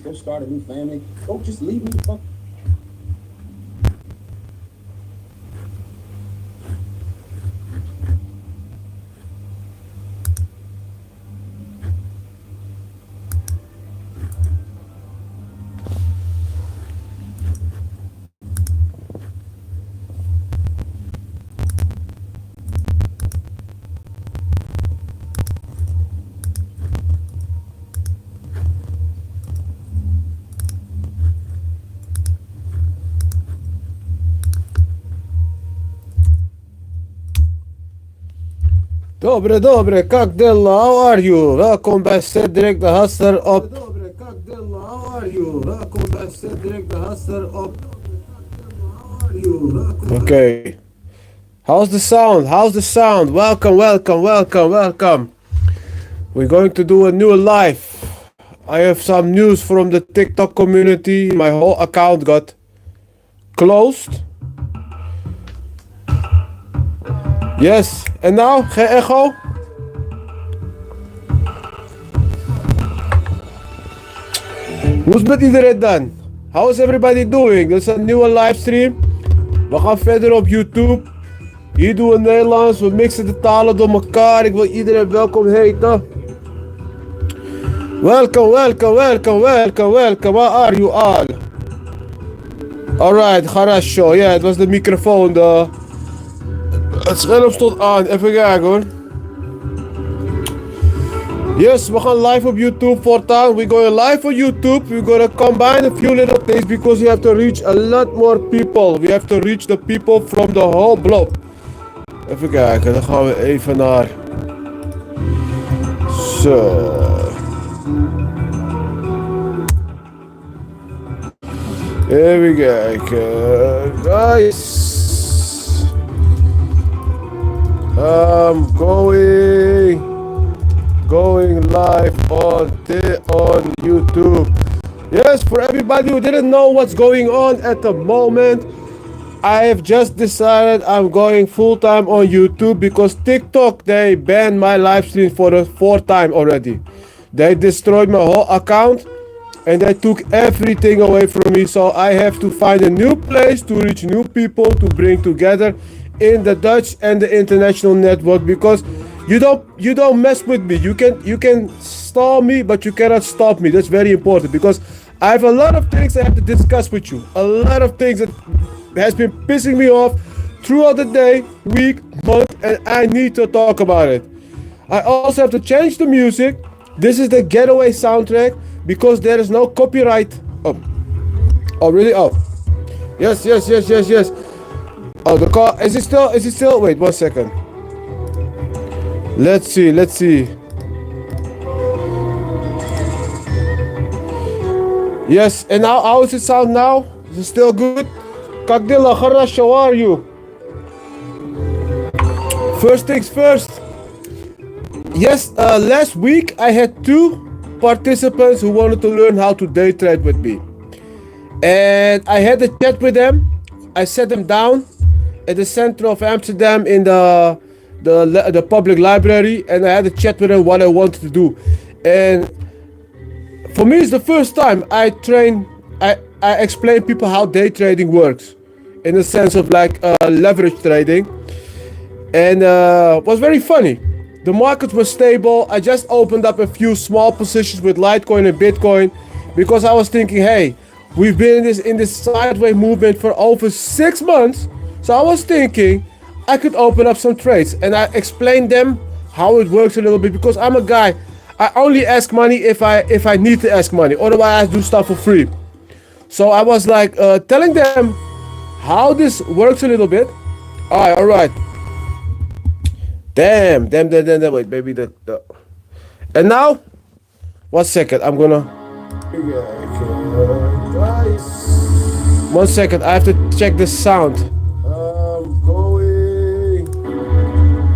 go start a new family. Go just leave me the fuck. Dobre, dobre, kak dela, how are you? Welkom bij Cedric, de Hustler op... Dobre, kak dela, how are you? Welkom bij Cedric, de Hustler op. Okay. How's the sound? How's the sound? Welcome, welcome, welcome, welcome. We're going to do a new live. I have some news from the TikTok community. My whole account got closed. Yes, en nou? Geen echo? Hoe is het met iedereen dan? How is everybody doing? Dit is een nieuwe livestream. We gaan verder op YouTube. Hier doen we Nederlands. We mixen de talen door elkaar. Ik wil iedereen welkom heten. Welcome, welcome, welcome, welcome, welcome. Where are you all? Alright, garage show. Ja, het was de microfoon. Het scherm stond aan. Even kijken hoor. Yes, we gaan live op YouTube voortaan. We're going live on YouTube. We're gonna combine a few little things because we have to reach a lot more people. We have to reach the people from the whole globe. Even kijken, dan gaan we even naar... Zo. Even kijken. Guys. I'm going live on YouTube. Yes, for everybody who didn't know what's going on at the moment, I have just decided I'm going full-time on YouTube because TikTok, they banned my live stream for the fourth time already. They destroyed my whole account and they took everything away from me, so I have to find a new place to reach new people to bring together in the Dutch and the international network, because you don't mess with me. You can stall me, but you cannot stop me. That's very important because I have a lot of things I have to discuss with you. A lot of things that has been pissing me off throughout the day, week, month, and I need to talk about it. I also have to change the music. This is the getaway soundtrack because there is no copyright. Oh really? Oh. Yes. Oh, the car, is it still, wait, 1 second. Let's see. Yes, and now, how does it sound now? Is it still good? Kakdilla, Kharash, how are you? First things first. Yes, last week I had 2 participants who wanted to learn how to day trade with me. And I had a chat with them. I sat them down at the center of Amsterdam in the public library, and I had a chat with them what I wanted to do. And for me, it's the first time I explain people how day trading works, in the sense of like leverage trading, and it was very funny. The markets were stable. I just opened up a few small positions with Litecoin and Bitcoin because I was thinking, hey, we've been in this sideways movement for over 6 months. So I was thinking I could open up some trades, and I explained them how it works a little bit because I'm a guy. I only ask money if I need to ask money. Otherwise, I do stuff for free. So I was like telling them how this works a little bit. All right. Damn. Wait, baby. And now, 1 second. I'm gonna. Guys. 1 second. I have to check the sound.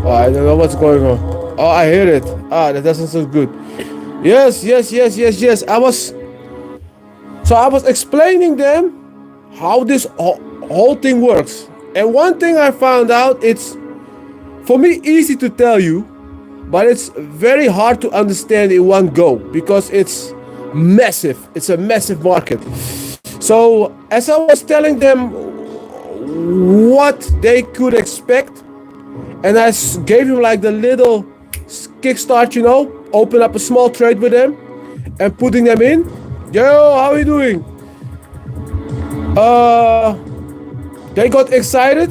Oh, I don't know what's going on. Oh, I hear it. That doesn't sound good. Yes. I was explaining them how this whole thing works. And one thing I found out, it's for me easy to tell you, but it's very hard to understand in one go because massive. It's a massive market. So as I was telling them what they could expect, and I gave him like the little kickstart, open up a small trade with them and putting them in. Yo, how are you doing? They got excited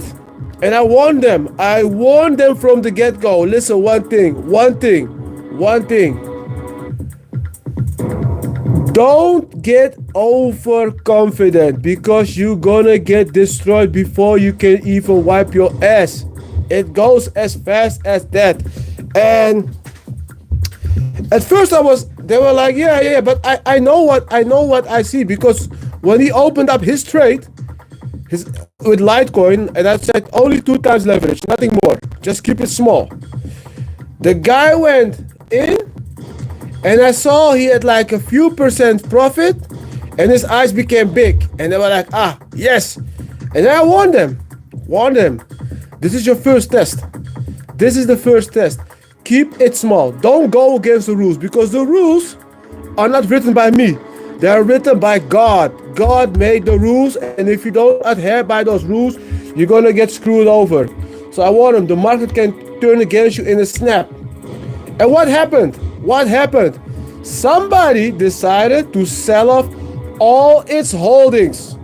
and I warned them. I warned them from the get-go. Listen, one thing. Don't get overconfident because you're gonna get destroyed before you can even wipe your ass. It goes as fast as that. And at first they were like, yeah, but I know what I see, because when he opened up his trade, with Litecoin, and I said only 2 times leverage, nothing more. Just keep it small. The guy went in, and I saw he had like a few percent profit, and his eyes became big, and they were like, yes. And then I warned them. This is your first test. This is the first test. Keep it small. Don't go against the rules, because the rules are not written by me. They are written by God. God made the rules, and if you don't adhere by those rules, you're gonna get screwed over. So I warned them, the market can turn against you in a snap. And what happened? Somebody decided to sell off all its holdings.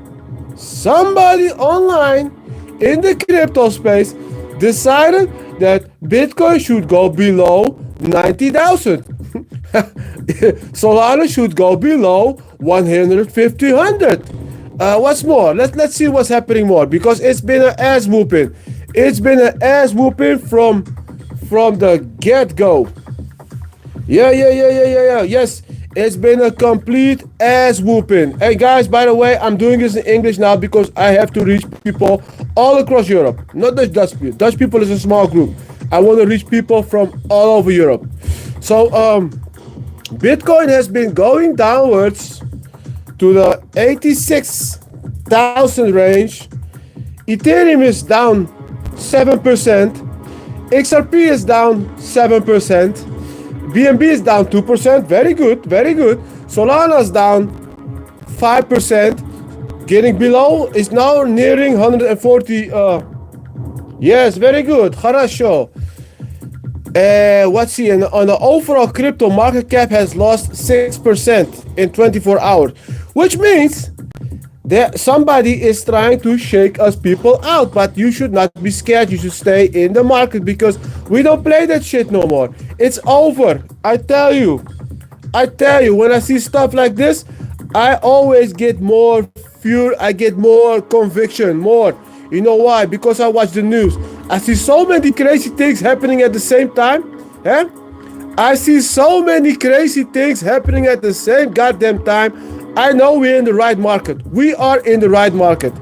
Somebody online in the crypto space decided that Bitcoin should go below 90,000. Solana should go below 100. What's more? Let's see what's happening more, because it's been an ass whooping. It's been an ass whooping from the get-go. Yeah. Yes, it's been a complete ass whooping. Hey guys, by the way, I'm doing this in English now because I have to reach people all across Europe. Not just Dutch people. Dutch people is a small group. I want to reach people from all over Europe. So Bitcoin has been going downwards to the 86,000 range. Ethereum is down 7%. XRP is down 7%. BNB is down 2%. Very good. Solana is down 5%. Getting below is now nearing 140. Yes, very good. Хорошо. Let's see. On the overall crypto market cap has lost 6% in 24 hours, which means that somebody is trying to shake us people out. But you should not be scared. You should stay in the market, because we don't play that shit no more. It's over. I tell you, when I see stuff like this, I always get more fury. I get more conviction, more. You know why? Because I watch the news. I see so many crazy things happening at the same time. I see so many crazy things happening at the same goddamn time. I know we're in the right market. We are in the right market.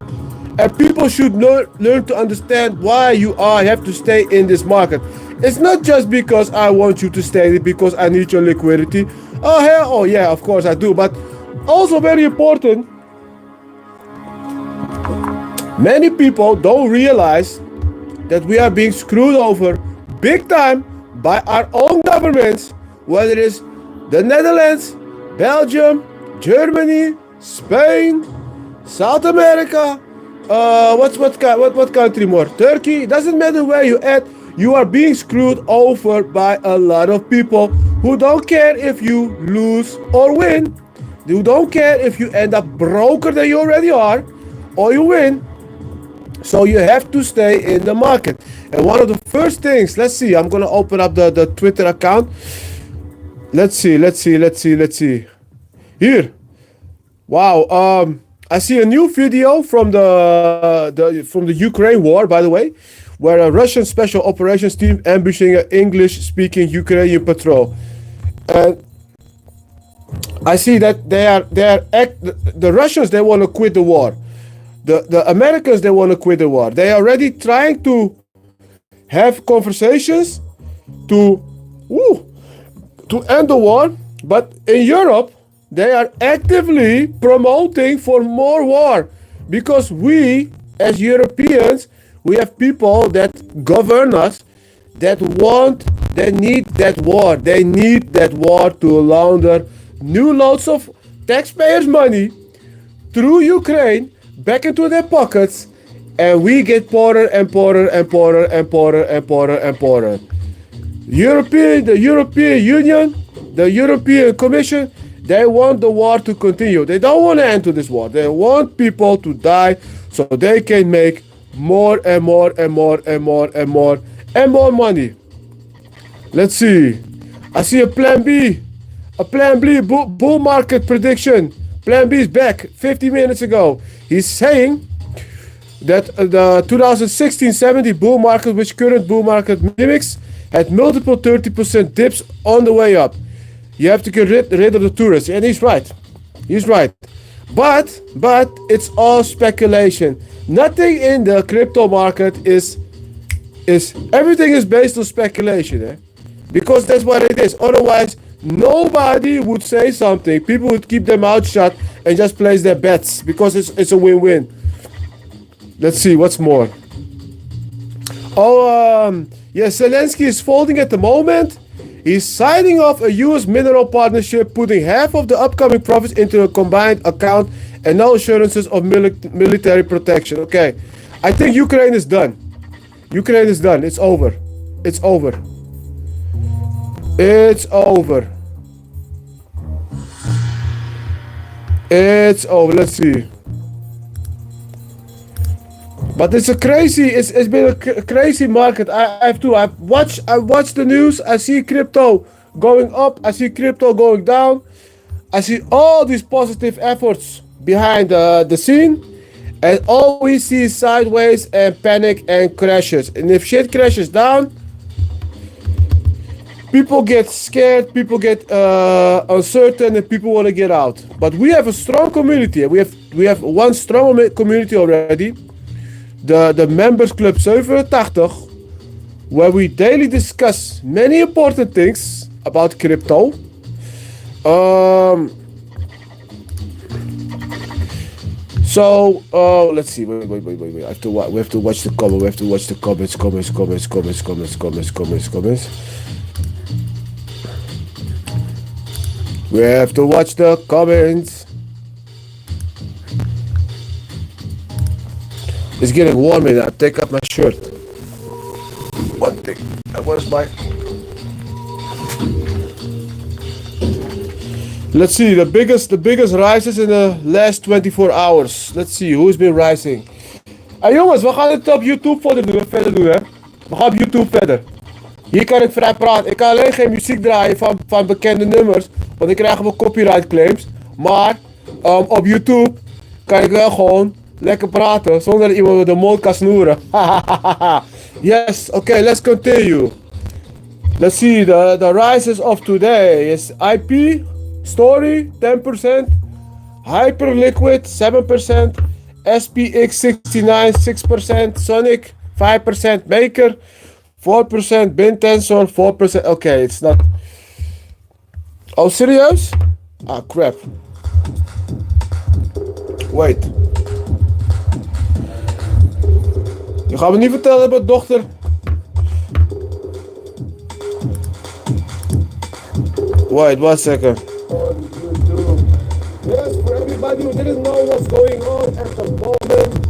And people should learn to understand why you have to stay in this market. It's not just because I want you to stay, because I need your liquidity. Oh yeah, of course I do. But also very important, many people don't realize that we are being screwed over big time by our own governments, whether it is the Netherlands, Belgium, Germany, Spain, South America, what country more? Turkey. Doesn't matter where you at, you are being screwed over by a lot of people who don't care if you lose or win. They don't care if you end up broker than you already are, or you win. So you have to stay in the market. And one of the first things, let's see, I'm gonna open up the Twitter account. Let's see. Here. Wow. I see a new video from the Ukraine war, by the way, where a Russian special operations team ambushing an English-speaking Ukrainian patrol. And I see that the Russians, they want to quit the war. The Americans, they want to quit the war. They are already trying to have conversations to end the war. But in Europe, they are actively promoting for more war, because we, as Europeans, we have people that govern us they need that war. They need that war to launder new loads of taxpayers' money through Ukraine back into their pockets, and we get poorer and poorer and poorer and poorer and poorer and poorer. The European Union, the European Commission, they want the war to continue. They don't want to end to this war. They want people to die so they can make more and more and more and more and more and more money. Let's see. I see a plan B. A plan B bull market prediction. Plan B is back 50 minutes ago. He's saying that the 2016-17 bull market, which current bull market mimics, had multiple 30% dips on the way up. You have to get rid of the tourists. And he's right. He's right. But it's all speculation. Nothing in the crypto market is everything is based on speculation. Because that's what it is. Otherwise, nobody would say something. People would keep their mouth shut and just place their bets because it's a win-win. Let's see what's more. Yeah, Zelensky is folding at the moment. He's signing off a US mineral partnership, putting half of the upcoming profits into a combined account and no assurances of military protection. Okay, I think Ukraine is done. Ukraine is done. It's over. It's over. It's over. It's over. Let's see. But it's it's been a crazy market. I've watched the news. I see crypto going up. I see crypto going down. I see all these positive efforts behind the scene. And all we see is sideways and panic and crashes. And if shit crashes down, people get scared, people get uncertain, and people want to get out. But we have a strong community. We have one strong community already. The Members Club 87, where we daily discuss many important things about crypto. Let's see. Wait. We have to watch the comments. We have to watch the comments. We have to watch the comments. It's getting warm in. I take up my shirt. One thing. Where's my? Let's see the biggest rises in the last 24 hours. Let's see who's been rising. Hey jongens, we gaan het op YouTube verder doen hè. We gaan op YouTube verder. Hier kan ik vrij praten. Ik kan alleen geen muziek draaien van bekende nummers, want ik krijg gewoon copyright claims. Maar op YouTube kan ik wel gewoon lekker praten zonder dat iemand de mond kan snoeren. Yes, okay, let's continue. Let's see the rises of today is IP, Story 10%, Hyperliquid 7%, SPX 69 6%, Sonic 5%, Maker 4%, Bin Tensor 4%. Okay, it's not. Oh, serious? Ah, crap. Wait. Je gaat me niet vertellen dat mijn dochter. Wait, 1 second. Yes, for everybody who didn't know what's going on at the moment,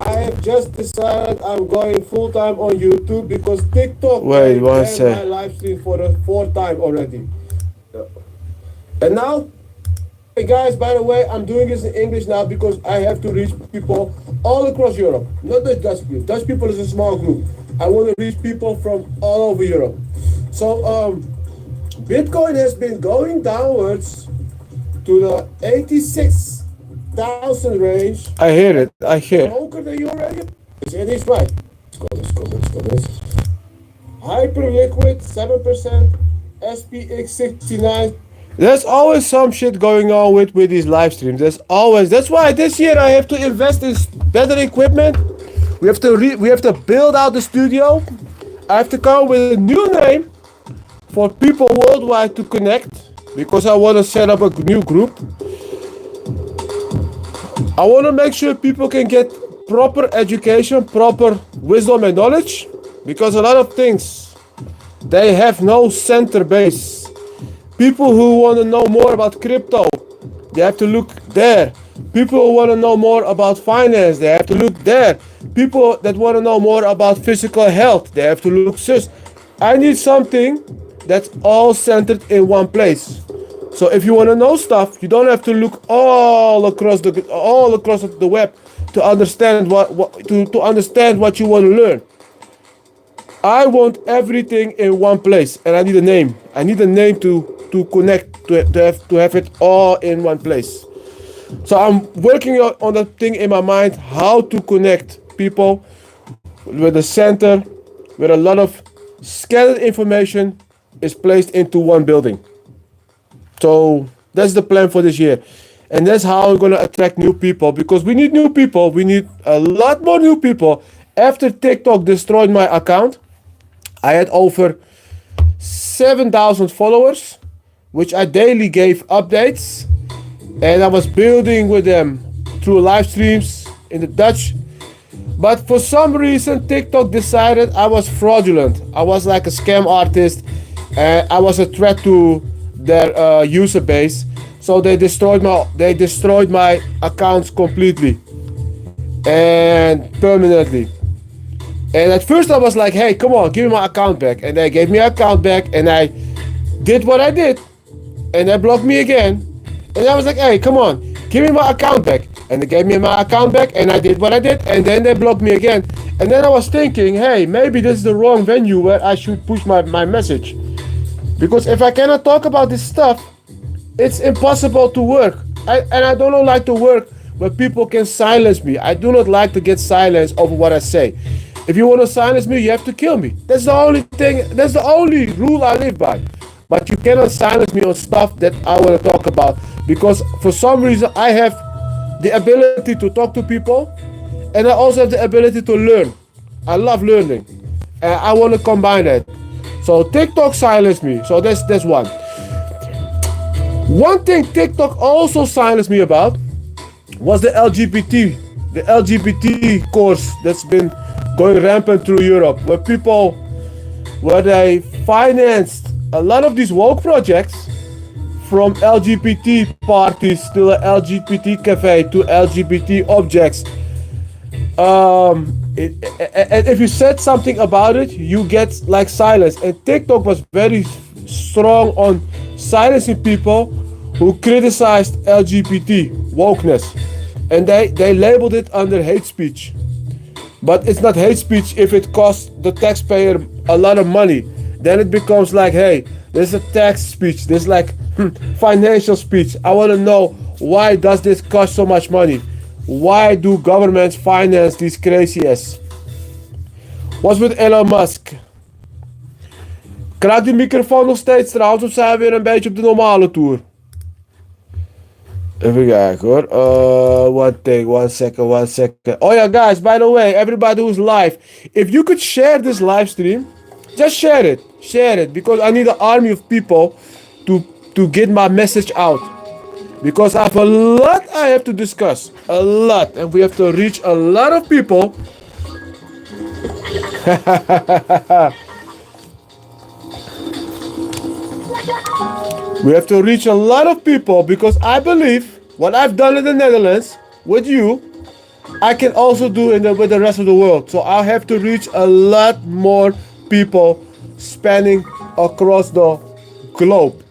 I have just decided I'm going full time on YouTube because TikTok banned my live stream for the 4th time already. And now, hey guys, by the way, I'm doing this in English now because I have to reach people all across Europe. Not just Dutch people. Dutch people is a small group. I want to reach people from all over Europe. So, Bitcoin has been going downwards to the 86,000 range. I hear it. I hear. Longer than you already. And he's right. Let's go. Hyperliquid 7%, SPX 69. There's always some shit going on with these live streams. That's why this year I have to invest in better equipment. We have to build out the studio. I have to come up with a new name for people worldwide to connect because I want to set up a new group. I want to make sure people can get proper education, proper wisdom and knowledge, because a lot of things, they have no center base. People who want to know more about crypto, they have to look there. People who want to know more about finance, they have to look there. People that want to know more about physical health, they have to look sus. I need something that's all centered in one place. So if you want to know stuff, you don't have to look all across the web to understand to understand what you want to learn. I want everything in one place, and I need a name. I need a name to connect to have it all in one place. So I'm working on that thing in my mind, how to connect people with a center where a lot of scattered information is placed into one building. So that's the plan for this year. And that's how we're going to attract new people, because we need new people. We need a lot more new people. After TikTok destroyed my account, I had over 7,000 followers, which I daily gave updates. And I was building with them through live streams in the Dutch. But for some reason, TikTok decided I was fraudulent. I was like a scam artist. And I was a threat to their user base. So they destroyed my accounts completely and permanently. And at first I was like, hey, come on, give me my account back. And they gave me my account back, and I did what I did. And they blocked me again. And I was like, hey, come on, give me my account back. And they gave me my account back, and I did what I did. And then they blocked me again. And then I was thinking, hey, maybe this is the wrong venue where I should push my message. Because if I cannot talk about this stuff, it's impossible to work. And I don't like to work where people can silence me. I do not like to get silenced over what I say. If you want to silence me, you have to kill me. That's the only thing, that's the only rule I live by. But you cannot silence me on stuff that I want to talk about. Because for some reason, I have the ability to talk to people. And I also have the ability to learn. I love learning. And I want to combine that. So TikTok silenced me. So that's one. One thing TikTok also silenced me about was the LGBT course that's been going rampant through Europe, where they financed a lot of these woke projects, from LGBT parties to the LGBT cafe to LGBT objects. And if you said something about it, you get like silenced. And TikTok was very strong on silencing people who criticized LGBT wokeness. And they labeled it under hate speech. But it's not hate speech if it costs the taxpayer a lot of money. Then it becomes like, hey, there's a tax speech. There's like financial speech. I want to know, why does this cost so much money? Why do governments finance these crazies? What's with Elon Musk? Kraakt die microfoon nog steeds trouwens, of zijn we weer een beetje op de normale tour? Even kijken hoor. One second. Oh yeah, guys, by the way, everybody who's live, if you could share this live stream, just share it. Share it, because I need an army of people to get my message out. Because I have a lot I have to discuss. A lot. And we have to reach a lot of people. We have to reach a lot of people, because I believe what I've done in the Netherlands with you, I can also do with the rest of the world. So I have to reach a lot more people spanning across the globe.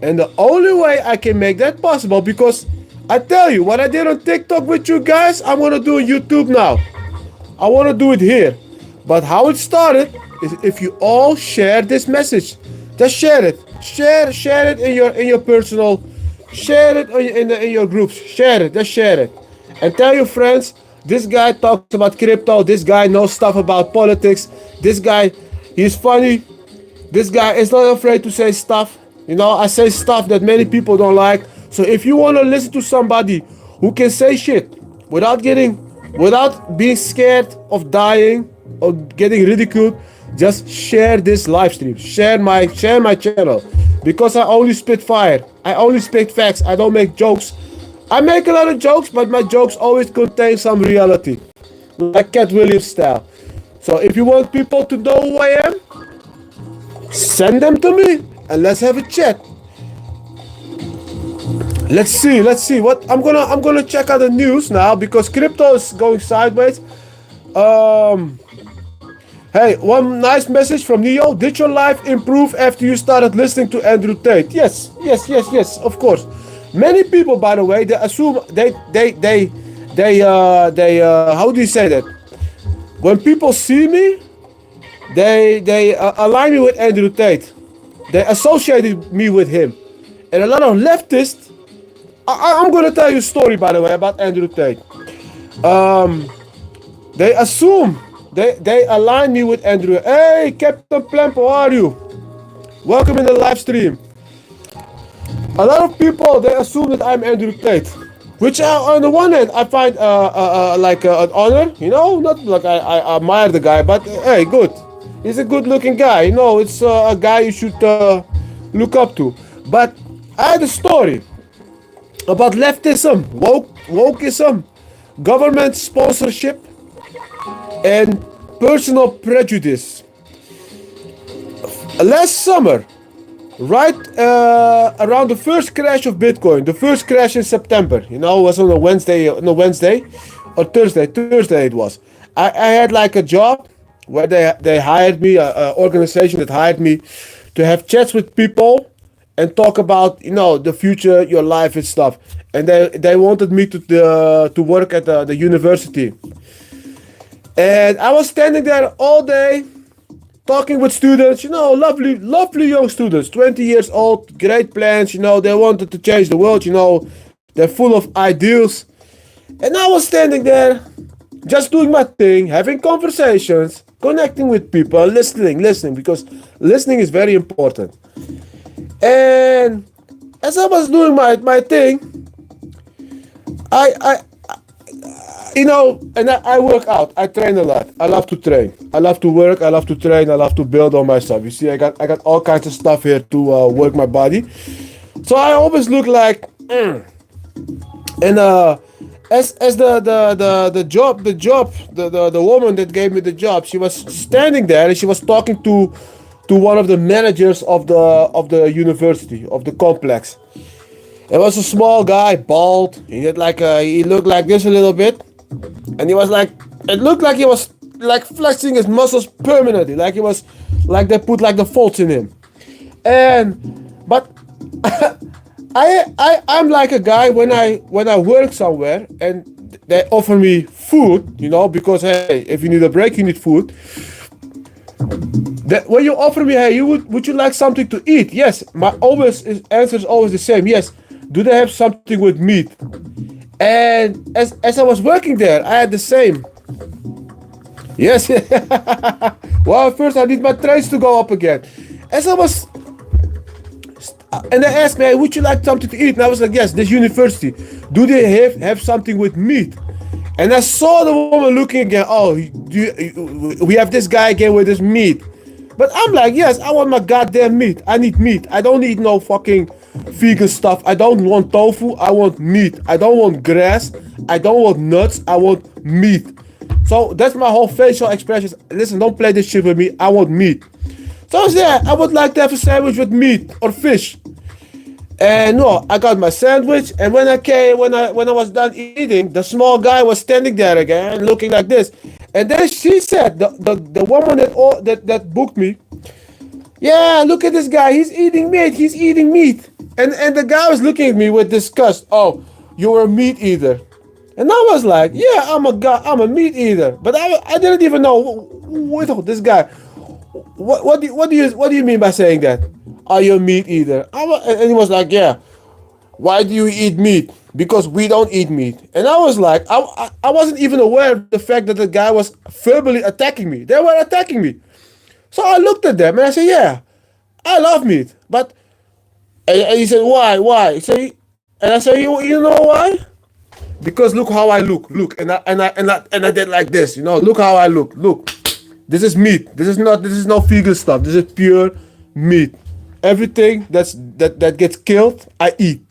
And the only way I can make that possible, because I tell you, what I did on TikTok with you guys, I want to do on YouTube now. I want to do it here. But how it started is if you all share this message. Just share it. Share it in your personal. Share it in your groups. Share it. Just share it. And tell your friends, this guy talks about crypto. This guy knows stuff about politics. This guy, he's funny. This guy is not afraid to say stuff. You know, I say stuff that many people don't like. So if you want to listen to somebody who can say shit without being scared of dying or getting ridiculed, just share this live stream. Share my channel. Because I only spit fire. I only spit facts. I don't make jokes. I make a lot of jokes, but my jokes always contain some reality. Like Cat Williams style. So if you want people to know who I am, send them to me and let's have a chat. Let's see what I'm gonna check out the news now because crypto is going sideways. Um, hey, one nice message from Neo. Did your life improve after you started listening to Andrew Tate? Yes, yes, yes, yes. Of course. Many people, by the way, they assume they how do you say that? When people see me, they align me with Andrew Tate. They associated me with him, and a lot of leftists. I'm gonna tell you a story, by the way, about Andrew Tate. Um, they assume they align me with Andrew. Hey, Captain Plemp, how are you? Welcome in the live stream. A lot of people they assume that I'm Andrew Tate, which on the one hand I find like an honor. You know, not like I admire the guy, but hey, good. He's a good-looking guy. You know, it's a guy you should look up to. But I had a story about leftism, wokeism, government sponsorship, and personal prejudice. Last summer, right around the first crash of Bitcoin, the first crash in September, you know, it was on a Wednesday, no Wednesday or Thursday it was. I had like a job where they hired me, a organization that hired me to have chats with people and talk about the future, your life and stuff. And they wanted me to work at the university. And I was standing there all day talking with students, lovely young students, 20 years old, great plans, they wanted to change the world, they're full of ideals. And I was standing there, just doing my thing, having conversations, connecting with people, listening, because listening is very important. And as I was doing my thing, I work out. I train a lot. I love to train. I love to work. I love to train. I love to build on myself. You see, I got all kinds of stuff here to work my body. So I always look like, and as the woman that gave me the job, she was standing there and she was talking to one of the managers of the university, of the complex. It was a small guy, bald. He looked like this a little bit, and it looked like he was like flexing his muscles permanently, like he was like they put like the folds in him. But I'm like a guy when I work somewhere and they offer me food, because hey, if you need a break, you need food. When you offer me, hey, would you like something to eat? Yes, my answer is always the same. Yes. Do they have something with meat? And as I was working there, I had the same. Yes. Well, first I need my trains to go up again. As I was, and they asked me, hey, would you like something to eat? And I was like, yes, this university. Do they have something with meat? And I saw the woman looking again. Oh, we have this guy again with his meat. But I'm like, yes, I want my goddamn meat. I need meat. I don't need no fucking vegan stuff. I don't want tofu. I want meat. I don't want grass. I don't want nuts. I want meat. So that's my whole facial expressions. Listen, don't play this shit with me. I want meat. So I was there. I would like to have a sandwich with meat or fish. And no, I got my sandwich. And when I was done eating, the small guy was standing there again, looking like this. And then she said, the woman that booked me, yeah, look at this guy. He's eating meat. He's eating meat. And the guy was looking at me with disgust. Oh, you're a meat eater. And I was like, yeah, I'm a meat eater. But I didn't even know with this guy. What do you mean by saying that? Are you a meat eater? And he was like, yeah. Why do you eat meat? Because we don't eat meat. And I was like, I wasn't even aware of the fact that the guy was verbally attacking me. They were attacking me. So I looked at them and I said, yeah, I love meat. But, and he said, why? And I said, you know why? Because look how I look. Look, and I did like this, look how I look. Look, this is meat. This is no vegan stuff. This is pure meat. Everything that gets killed, I eat.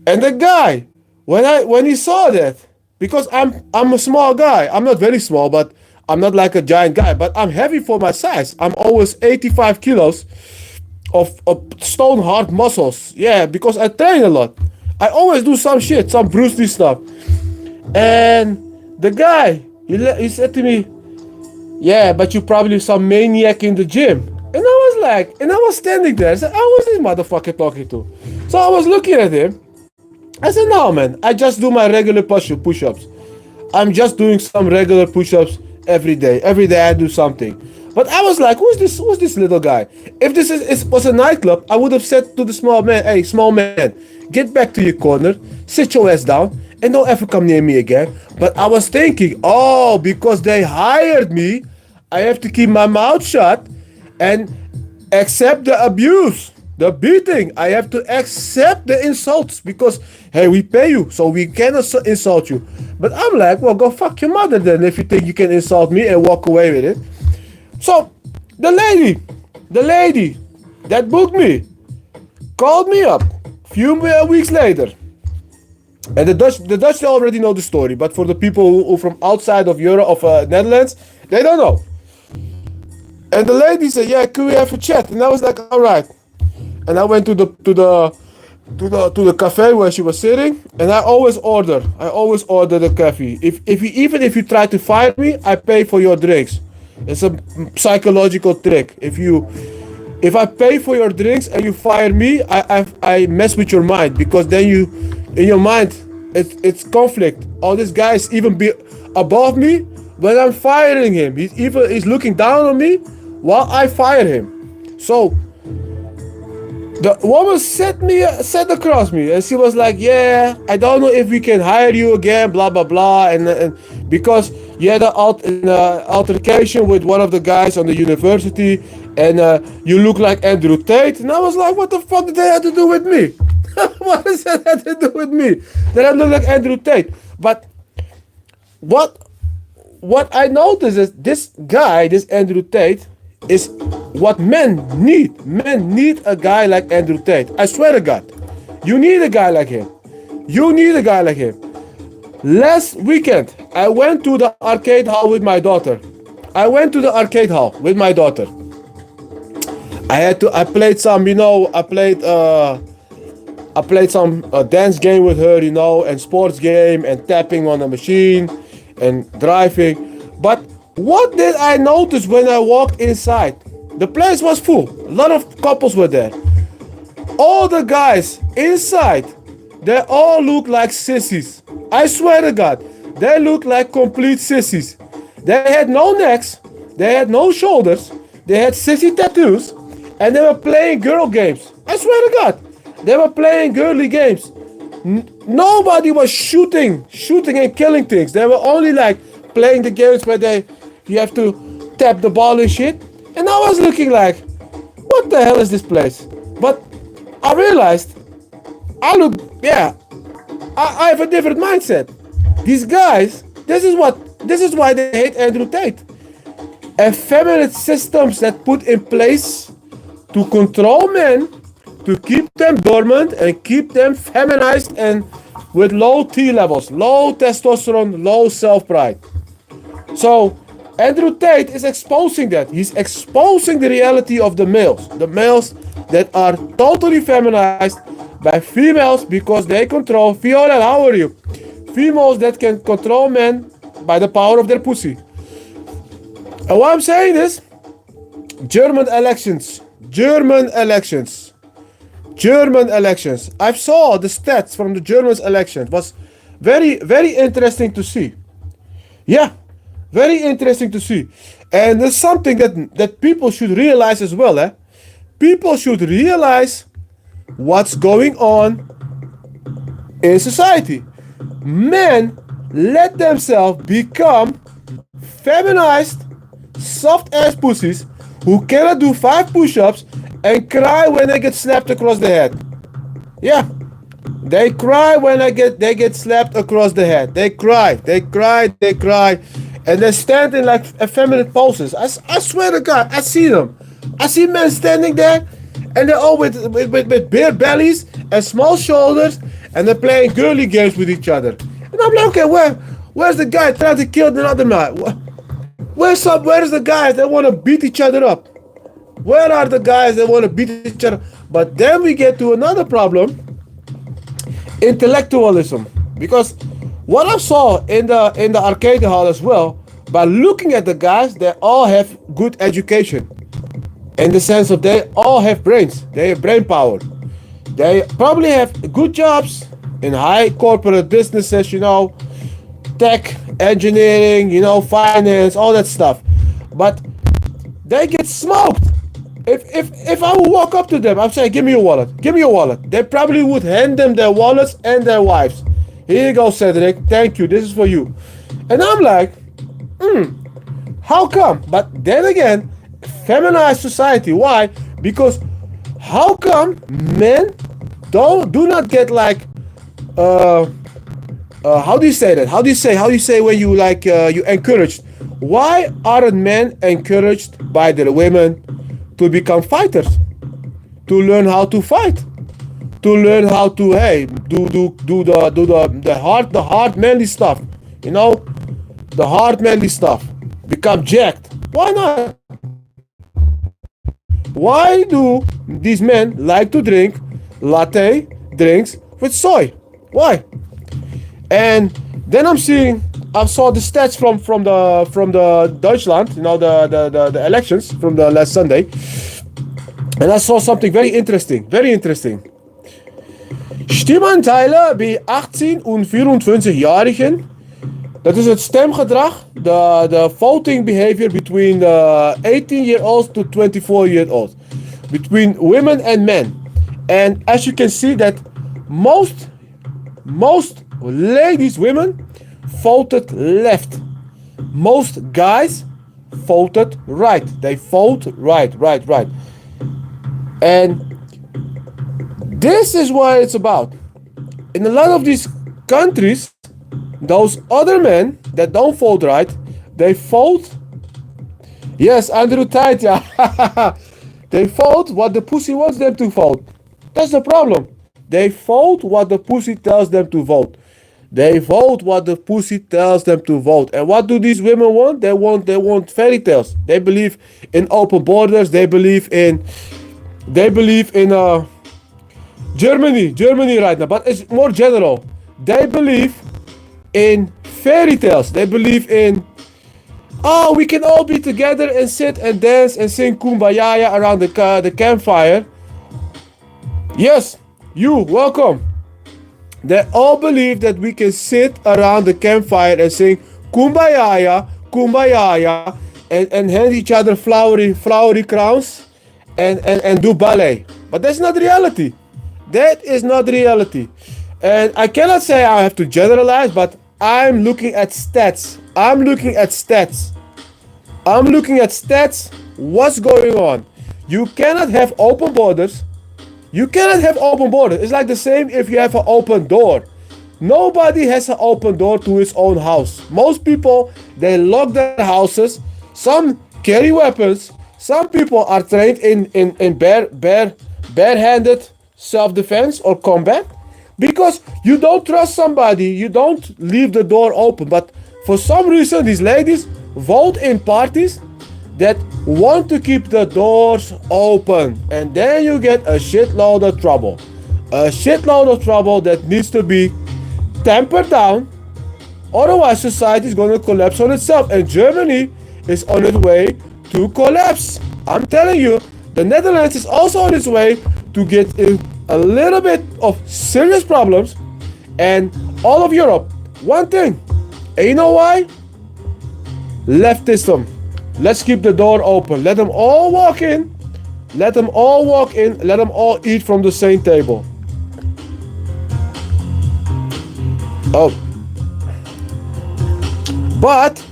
And the guy, when he saw that, because I'm a small guy, I'm not very small, but I'm not like a giant guy, but I'm heavy for my size. I'm always 85 kilos of stone hard muscles. Yeah, because I train a lot. I always do some shit, some Bruce Lee stuff. And the guy, he said to me, yeah, but you probably some maniac in the gym. And I was like, and I was standing there. I said, "I was this motherfucker talking to?" So I was looking at him. I said, "No, man, I just do my regular push-ups. I'm just doing some regular push-ups every day. Every day I do something." But I was like, "Who's this? Who's this little guy?" If was a nightclub, I would have said to the small man, "Hey, small man, get back to your corner, sit your ass down, and don't ever come near me again." But I was thinking, oh, because they hired me, I have to keep my mouth shut and accept the abuse, the beating. I have to accept the insults because, hey, we pay you, so we cannot insult you. But I'm like, well, go fuck your mother then if you think you can insult me and walk away with it. So the lady that booked me called me up a few weeks later. And the Dutch they already know the story, but for the people who from outside of Europe, of Netherlands, they don't know. And the lady said, "Yeah, could we have a chat?" And I was like, "All right." And I went to the cafe where she was sitting, and I always order the coffee. Even if you try to fire me, I pay for your drinks. It's a psychological trick. If I pay for your drinks and you fire me, I mess with your mind, because then in your mind it's conflict. Oh, this guy is even above me when I'm firing him. He's looking down on me while I fire him. So the woman sat across me, and she was like, "Yeah, I don't know if we can hire you again, blah blah blah, and because you had an altercation with one of the guys on the university, and you look like Andrew Tate." And I was like, "What the fuck did that have to do with me? What does that have to do with me? That I look like Andrew Tate?" But what I noticed is this guy, this Andrew Tate, is what men need. Men need a guy like Andrew Tate. I swear to God. You need a guy like him. You need a guy like him. Last weekend, I went to the arcade hall with my daughter. I played some, I played some dance game with her, and sports game and tapping on the machine and driving. But what did I notice when I walked inside? The place was full. A lot of couples were there. All the guys inside, they all look like sissies. I swear to God, they look like complete sissies. They had no necks, they had no shoulders, they had sissy tattoos, and they were playing girl games. I swear to God, they were playing girly games. Nobody was shooting and killing things. They were only like playing the games where you have to tap the ball and shit. And I was looking like, what the hell is this place? But I realized, I have a different mindset. These guys, this is why they hate Andrew Tate. Effeminate systems that put in place to control men, to keep them dormant and keep them feminized and with low T levels, low testosterone, low self-pride. So Andrew Tate is exposing that. He's exposing the reality of the males that are totally feminized by females because they control. Fiona, how are you? Females that can control men by the power of their pussy. And what I'm saying is, German elections. I saw the stats from the German election. It was very, very interesting to see. Yeah, very interesting to see. And there's something that people should realize as well. People should realize what's going on in society. Men let themselves become feminized, soft-ass pussies who cannot do 5 push-ups and cry when they get slapped across the head. Yeah, they cry when they get slapped across the head. They cry, and they stand in like effeminate poses. I swear to God, I see them. I see men standing there, and they're all with bare bellies and small shoulders, and they're playing girly games with each other. And I'm like, okay, where's the guy trying to kill another man? Where's the guys that want to beat each other up? Where are the guys that want to beat each other? But then we get to another problem. intellectualism, because what I saw in the arcade hall as well, by looking at the guys, they all have good education, in the sense of they all have brains, they have brain power, they probably have good jobs in high corporate businesses, tech, engineering, finance, all that stuff, but they get smoked. If I would walk up to them, I'd say, "Give me your wallet. Give me your wallet." They probably would hand them their wallets and their wives. "Here you go, Cedric. Thank you. This is for you." And I'm like, how come? But then again, feminized society. Why? Because how come men do not get like how do you say that? How do you say when you like you encouraged? Why aren't men encouraged by their women to become fighters, to learn how to fight, to learn how to do the hard manly stuff, the hard manly stuff, become jacked? Why not? Why do these men like to drink latte drinks with soy? Why? And then I saw the stats from the Deutschland, the elections from the last Sunday, and I saw something very interesting, very interesting. Stimmanteile bij 18 en 24-jarigen. Dat is het stemgedrag, the voting behavior between the 18-year-olds to 24-year-olds, between women and men. And as you can see that most ladies, women, voted left. Most guys voted right. They vote right. And this is what it's about. In a lot of these countries, those other men that don't vote right, they vote. Yes, Andrew Tate, yeah. They vote what the pussy wants them to vote. That's the problem. They vote what the pussy tells them to vote. They vote what the pussy tells them to vote. And what do these women want? They want fairy tales. They believe in open borders. They believe in Germany right now, but it's more general. They believe in fairy tales. They believe in, we can all be together and sit and dance and sing kumbaya around the campfire. Yes, welcome. They all believe that we can sit around the campfire and sing kumbaya, and hand each other flowery crowns and do ballet. But that's not reality. That is not reality. And I cannot say I have to generalize, but I'm looking at stats. What's going on? You cannot have open borders. It's like the same if you have an open door. Nobody has an open door to his own house. Most people, they lock their houses. Some carry weapons. Some people are trained in barehanded self-defense or combat. Because you don't trust somebody, you don't leave the door open. But for some reason, these ladies vote in parties that want to keep the doors open. And then you get a shitload of trouble. A shitload of trouble that needs to be tempered down. Otherwise, society is going to collapse on itself. And Germany is on its way to collapse. I'm telling you, the Netherlands is also on its way to get in a little bit of serious problems. And all of Europe, one thing. And you know why? Leftism. Let's keep the door open. Let them all walk in. Let them all eat from the same table. Oh. But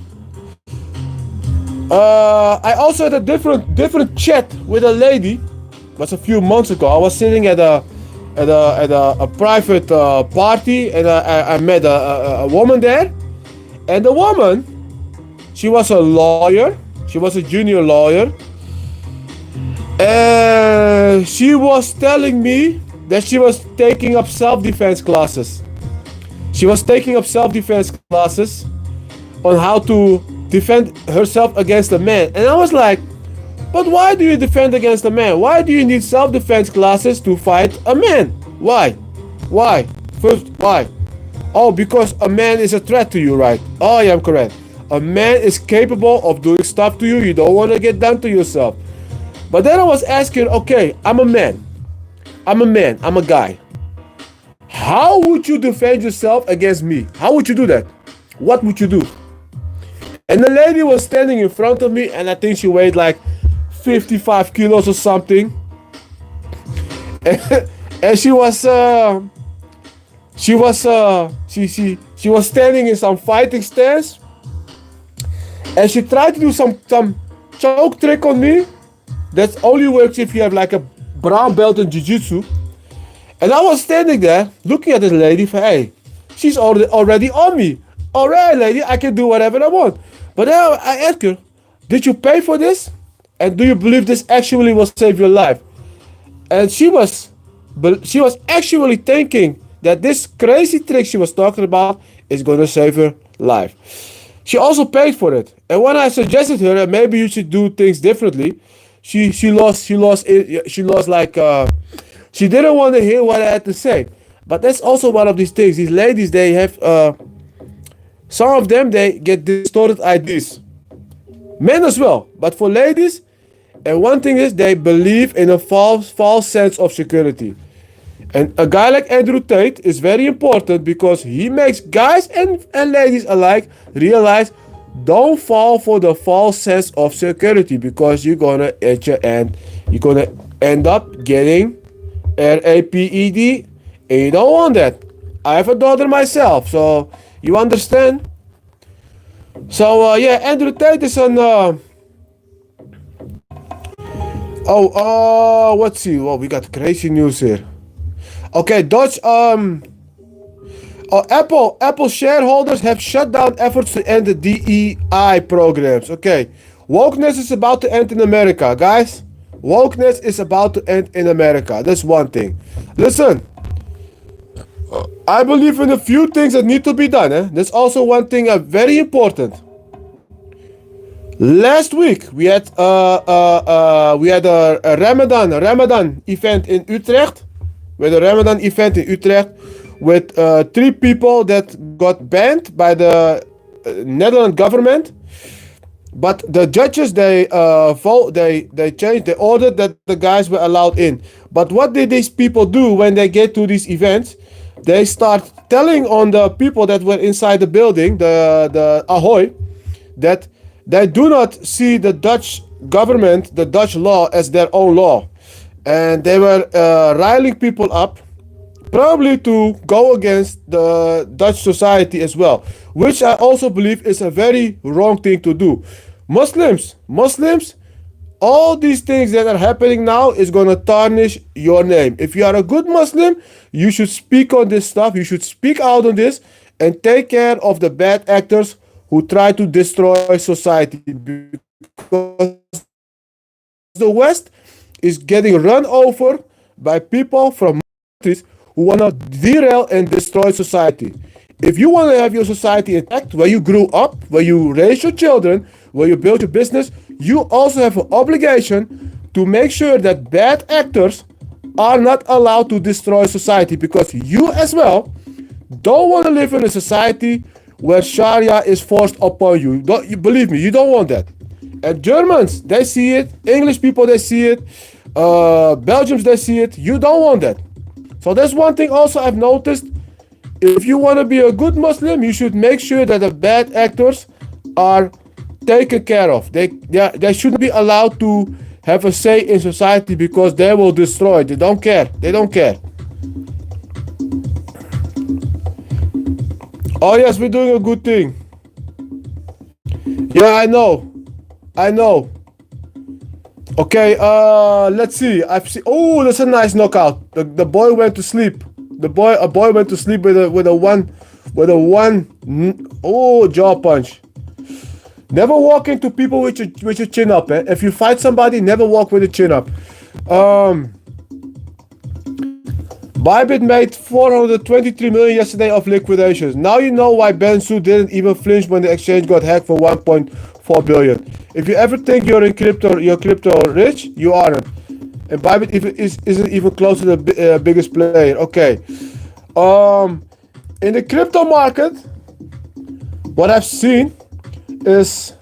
I also had a different chat with a lady. It was a few months ago. I was sitting at a private party, and I met a woman there. And the woman, she was a lawyer. She was a junior lawyer. And she was telling me that she was taking up self-defense classes. She was taking up self-defense classes on how to defend herself against a man. And I was like, but why do you defend against a man? Why do you need self-defense classes to fight a man? Why? First, why? Oh, because a man is a threat to you, right? Oh, yeah, I'm correct. A man is capable of doing stuff to you you don't want to get done to yourself. But then I was asking, okay, I'm a man. I'm a man. I'm a guy. How would you defend yourself against me? How would you do that? What would you do? And the lady was standing in front of me, and I think she weighed like 55 kilos or something. And she was standing in some fighting stance, and she tried to do some choke trick on me. That only works if you have like a brown belt in jiu-jitsu. And I was standing there looking at this lady for, hey, she's already on me. Alright, lady, I can do whatever I want. But then I asked her, did you pay for this? And do you believe this actually will save your life? And she was actually thinking that this crazy trick she was talking about is gonna save her life. She also paid for it. And when I suggested her that maybe you should do things differently, she lost like she didn't want to hear what I had to say. But that's also one of these things. These ladies, they have some of them, they get distorted ideas. Men as well, but for ladies, and one thing is they believe in a false sense of security. And a guy like Andrew Tate is very important because he makes guys and ladies alike realize don't fall for the false sense of security because you're gonna end up getting RAPED, and you don't want that. I have a daughter myself, so you understand. So yeah, Andrew Tate is on let's see. Well, we got crazy news here. Okay, Apple shareholders have shut down efforts to end the DEI programs. Okay, wokeness is about to end in America, guys. Wokeness is about to end in America. That's one thing. Listen, I believe in a few things that need to be done. There's also one thing very important. Last week we had a Ramadan event in Utrecht. We had a Ramadan event in Utrecht with 3 people that got banned by the Netherlands government. But the judges, they changed, they ordered that the guys were allowed in. But what did these people do when they get to these events? They start telling on the people that were inside the building, the Ahoy, that they do not see the Dutch government, the Dutch law, as their own law. And they were riling people up, probably to go against the Dutch society as well, which I also believe is a very wrong thing to do. Muslims, all these things that are happening now is going to tarnish your name. If you are a good Muslim, you should speak on this stuff. You should speak out on this and take care of the bad actors who try to destroy society, because the West is getting run over by people from countries who want to derail and destroy society. If you want to have your society intact, where you grew up, where you raise your children, where you build your business, you also have an obligation to make sure that bad actors are not allowed to destroy society, because you as well don't want to live in a society where Sharia is forced upon you. You believe me, you don't want that. And Germans, they see it. English people, they see it. Belgians, they see it. You don't want that. So that's one thing also I've noticed. If you want to be a good Muslim, you should make sure that the bad actors are taken care of. They shouldn't be allowed to have a say in society, because they will destroy it. They don't care. They don't care. Oh yes, we're doing a good thing. Yeah, I know. Okay, let's see. I've seen. Oh, that's a nice knockout. The boy went to sleep. A boy went to sleep with a one. Oh, jaw punch. Never walk into people with your chin up. If you fight somebody, never walk with your chin up. Bybit made 423 million yesterday of liquidations. Now you know why Bensu didn't even flinch when the exchange got hacked for 1.4 billion. If you ever think you're crypto rich, you aren't. And Bybit isn't even close to the biggest player. Okay. In the crypto market, what I've seen is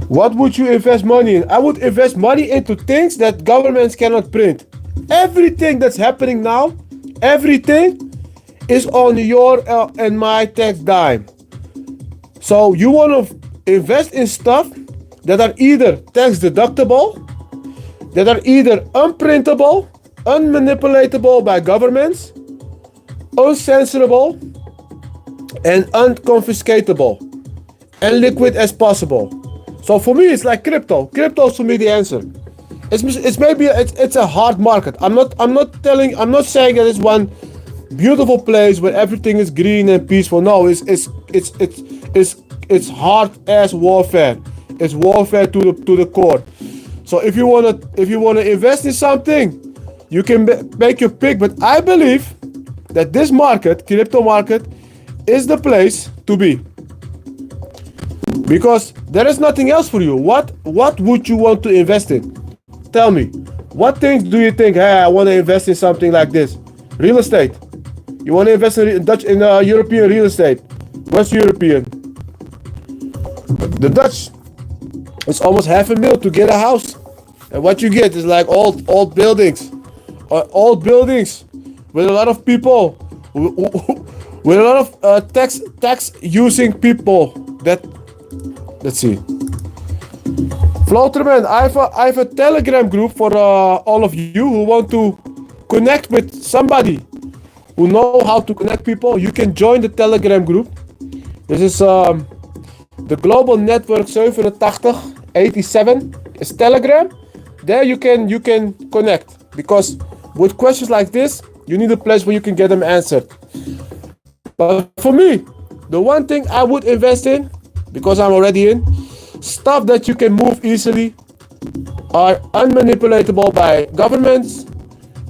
what would you invest money in? I would invest money into things that governments cannot print. Everything that's happening now, everything is on your and my tax dime. So you want to invest in stuff that are either tax deductible, that are either unprintable, unmanipulatable by governments, uncensorable, and unconfiscatable, and liquid as possible. So for me, it's like crypto. Crypto is for me the answer. It's maybe it's a hard market. I'm not saying that it's one beautiful place where everything is green and peaceful. No, it's hard ass warfare. It's warfare to the core. So if you wanna invest in something, you can make your pick. But I believe that this market, crypto market, is the place to be. Because there is nothing else for you. What would you want to invest in? Tell me. What things do you think, hey, I want to invest in something like this? Real estate. You want to invest in European real estate. West European. The Dutch, it's almost $500,000 to get a house. And what you get is like old buildings. Old buildings with a lot of people. With a lot of tax using people. Let's see. Floaterman, I have a Telegram group for all of you who want to connect with somebody who know how to connect people. You can join the Telegram group. This is the Global Network 8787 is Telegram. There you can connect, because with questions like this, you need a place where you can get them answered. But for me, the one thing I would invest in, because I'm already in, stuff that you can move easily, are unmanipulatable by governments,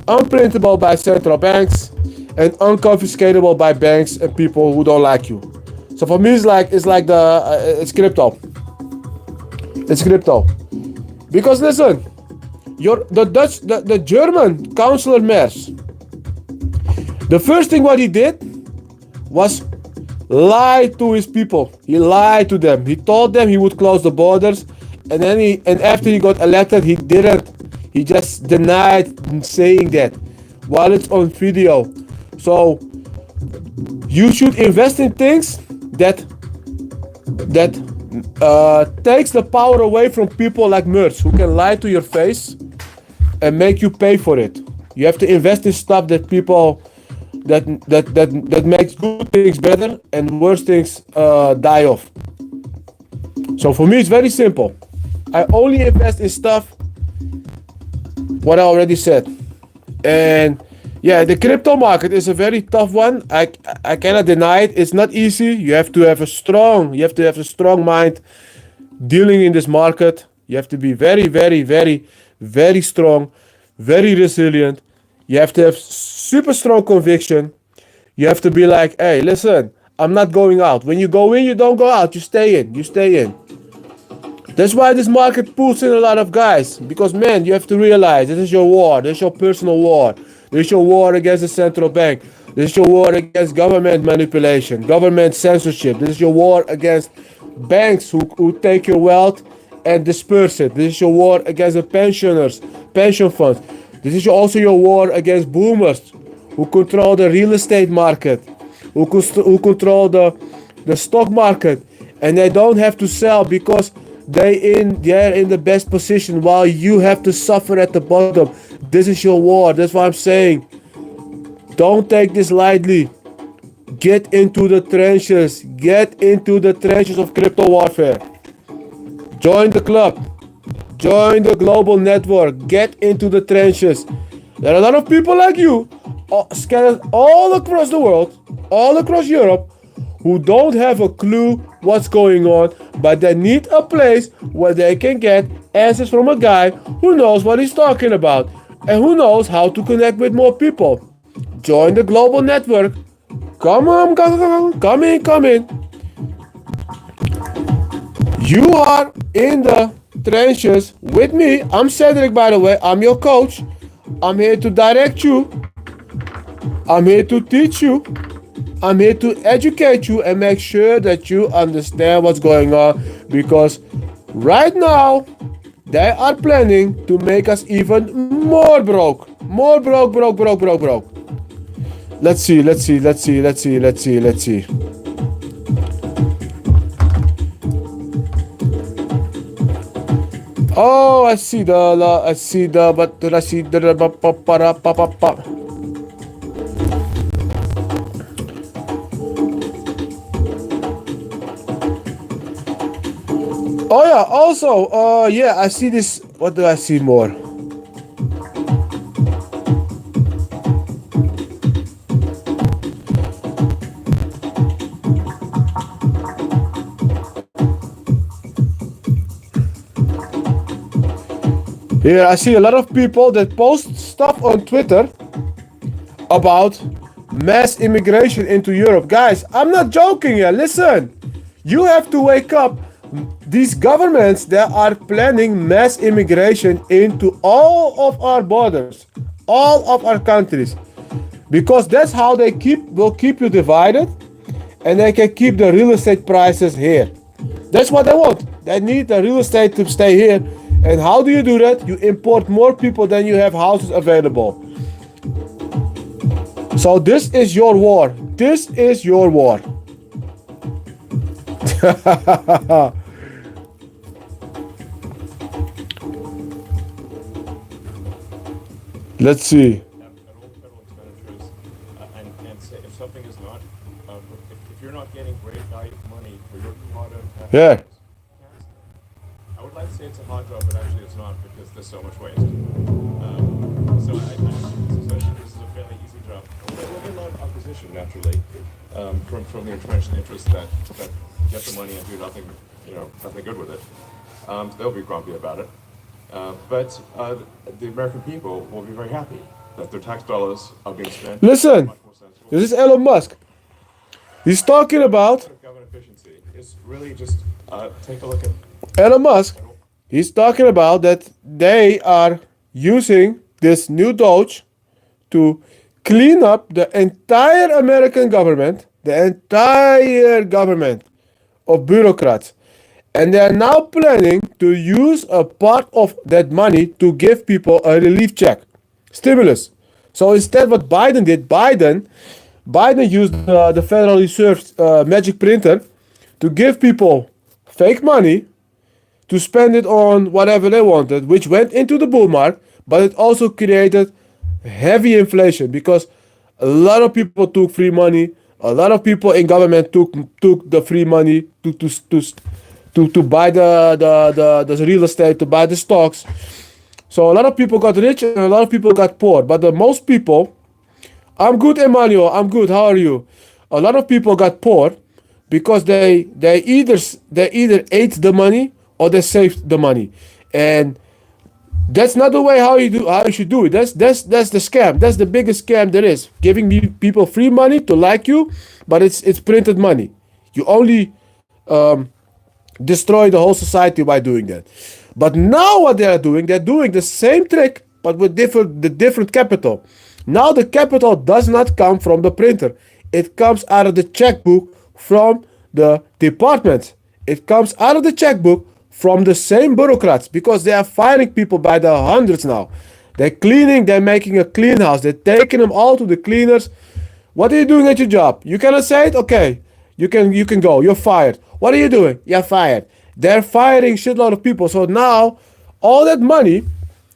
unprintable by central banks, and unconfiscatable by banks and people who don't like you. So for me, it's crypto. It's crypto. Because listen, the German Councillor Merz, the first thing what he did was lie to his people. He lied to them. He told them he would close the borders, and after he got elected, he didn't. He just denied saying that while it's on video. So you should invest in things that takes the power away from people like Merz, who can lie to your face and make you pay for it. You have to invest in stuff that people that makes good things better and worse things die off. So for me, it's very simple. I only invest in stuff what I already said. And yeah, the crypto market is a very tough one. I cannot deny it. It's not easy. You have to have a strong mind dealing in this market. You have to be very, very, very, very strong, very resilient. You have to have super strong conviction. You have to be like, hey, listen, I'm not going out. When you go in, you don't go out. You stay in. You stay in. That's why this market pulls in a lot of guys. Because, man, you have to realize this is your war. This is your personal war. This is your war against the central bank. This is your war against government manipulation, government censorship. This is your war against banks who take your wealth and disperse it. This is your war against the pensioners, pension funds. This is also your war against boomers who control the real estate market, who control the stock market, and they don't have to sell because they're in the best position while you have to suffer at the bottom. This is your war. That's what I'm saying. Don't take this lightly. Get into the trenches. Get into the trenches of crypto warfare. Join the club. Join the global network. Get into the trenches. There are a lot of people like you scattered all across the world, all across Europe, who don't have a clue what's going on, but they need a place where they can get answers from a guy who knows what he's talking about and who knows how to connect with more people. Join the global network. Come on, come in. You are in the trenches with me. I'm Cedric, by the way. I'm your coach. I'm here to direct you. I'm here to teach you. I'm here to educate you and make sure that you understand what's going on, because right now they are planning to make us even more broke. More broke, broke, broke, broke, broke. Let's see, let's see, let's see, let's see, let's see, let's see. Oh, I see but I see the, oh yeah, also, yeah, I see this. What do I see more? Here, I see a lot of people that post stuff on Twitter about mass immigration into Europe. Guys, I'm not joking here. Listen, you have to wake up. These governments, they are planning mass immigration into all of our borders, all of our countries, because that's how they will keep you divided, and they can keep the real estate prices here. That's what they want. They need the real estate to stay here. And how do you do that? You import more people than you have houses available. So this is your war. This is your war. Let's see. Federal expenditures, and say if something is not, if you're not getting great value for money for your product, Yeah. I would like to say it's a hot job, but actually it's not, because there's so much waste. So this is a fairly easy job. There'll be a lot of opposition, naturally, from the entrenched interests that get the money and do nothing, nothing good with it. They'll be grumpy about it. But the American people will be very happy that their tax dollars are being spent. Listen, much more sensible. this is Elon Musk. He's talking about Government efficiency is really just take a look at. Elon Musk. He's talking about that they are using this new Doge to clean up the entire American government, the entire government of bureaucrats. And they are now planning to use a part of that money to give people a relief check, stimulus. So instead, what Biden did, Biden used the Federal Reserve magic printer to give people fake money to spend it on whatever they wanted, which went into the bull market, but it also created heavy inflation because a lot of people took free money. A lot of people in government took the free money to buy the real estate, to buy the stocks. So a lot of people got rich and a lot of people got poor. But the most people, I'm good, Emmanuel. I'm good. How are you? A lot of people got poor because they either ate the money or they saved the money, and that's not the way how you should do it. That's the scam. That's the biggest scam there is. Giving people free money to like you, but it's printed money. You only destroy the whole society by doing that. But now what they're doing the same trick, but with different capital. Now the capital does not come from the printer. It comes out of the checkbook from the department. It comes out of the checkbook from the same bureaucrats, because they are firing people by the hundreds now. They're making a clean house. They're taking them all to the cleaners. What are you doing at your job? You cannot say it? Okay. You can go. You're fired. What are you doing? You're fired. They're firing shitload of people. So now all that money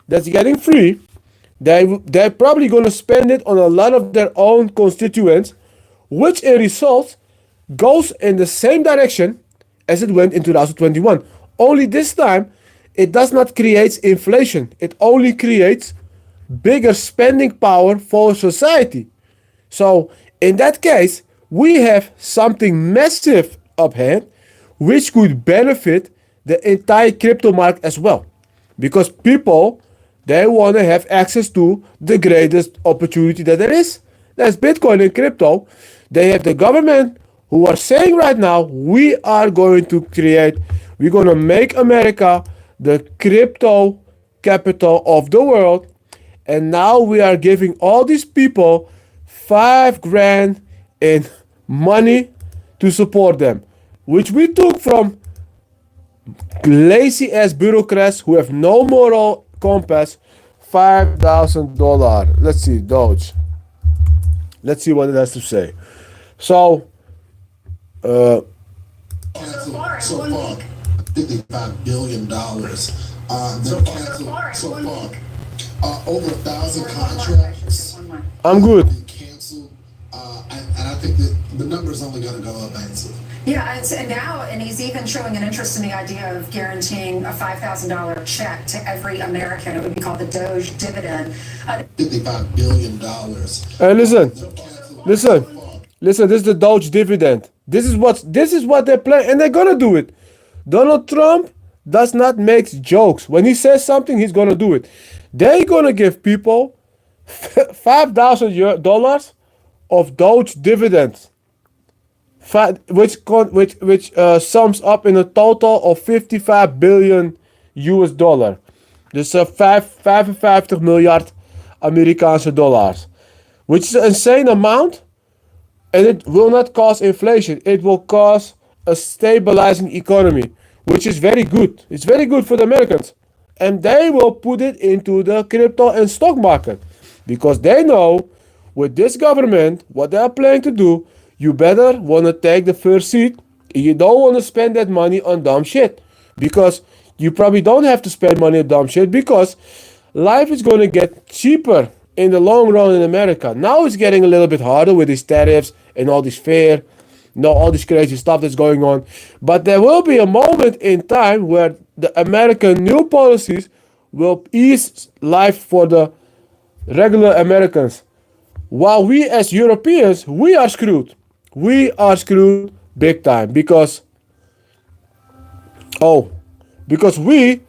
that's getting free, they're probably going to spend it on a lot of their own constituents, which in result goes in the same direction as it went in 2021. Only this time, it does not create inflation. It only creates bigger spending power for society. So in that case, we have something massive up hand, which could benefit the entire crypto market as well. Because people, they want to have access to the greatest opportunity that there is. That's Bitcoin and crypto. They have the government who are saying right now, we are going to create We're gonna make America the crypto capital of the world. And now we are giving all these people 5 grand in money to support them, which we took from lazy ass bureaucrats who have no moral compass. $5,000. Let's see, Doge. Let's see what it has to say. So, canceled so far $55 billion. They've canceled so far over 1,000 contracts. I'm good. Been canceled, and I think that the number is only going to go up, Ainsley. Yeah, and now, and he's even showing an interest in the idea of guaranteeing a $5,000 check to every American. It would be called the Doge dividend. $55 billion. Hey, listen. This is the Doge dividend. This is what they're playing, and they're gonna do it. Donald Trump does not make jokes. When he says something, he's gonna do it. They're gonna give people $5,000 of Doge dividends, which sums up in a total of 55 billion US dollar. Dus 55 miljard Amerikaanse dollars, which is an insane amount, and it will not cause inflation. It will cause a stabilizing economy, which is very good. It's very good for the Americans, and they will put it into the crypto and stock market because they know with this government what they are planning to do. You better want to take the first seat. You don't want to spend that money on dumb shit, because you probably don't have to spend money on dumb shit, because life is going to get cheaper in the long run in America. Now it's getting a little bit harder with these tariffs and all this fear, all this crazy stuff that's going on. But there will be a moment in time where the American new policies will ease life for the regular Americans. While we as Europeans, we are screwed. We are screwed big time because we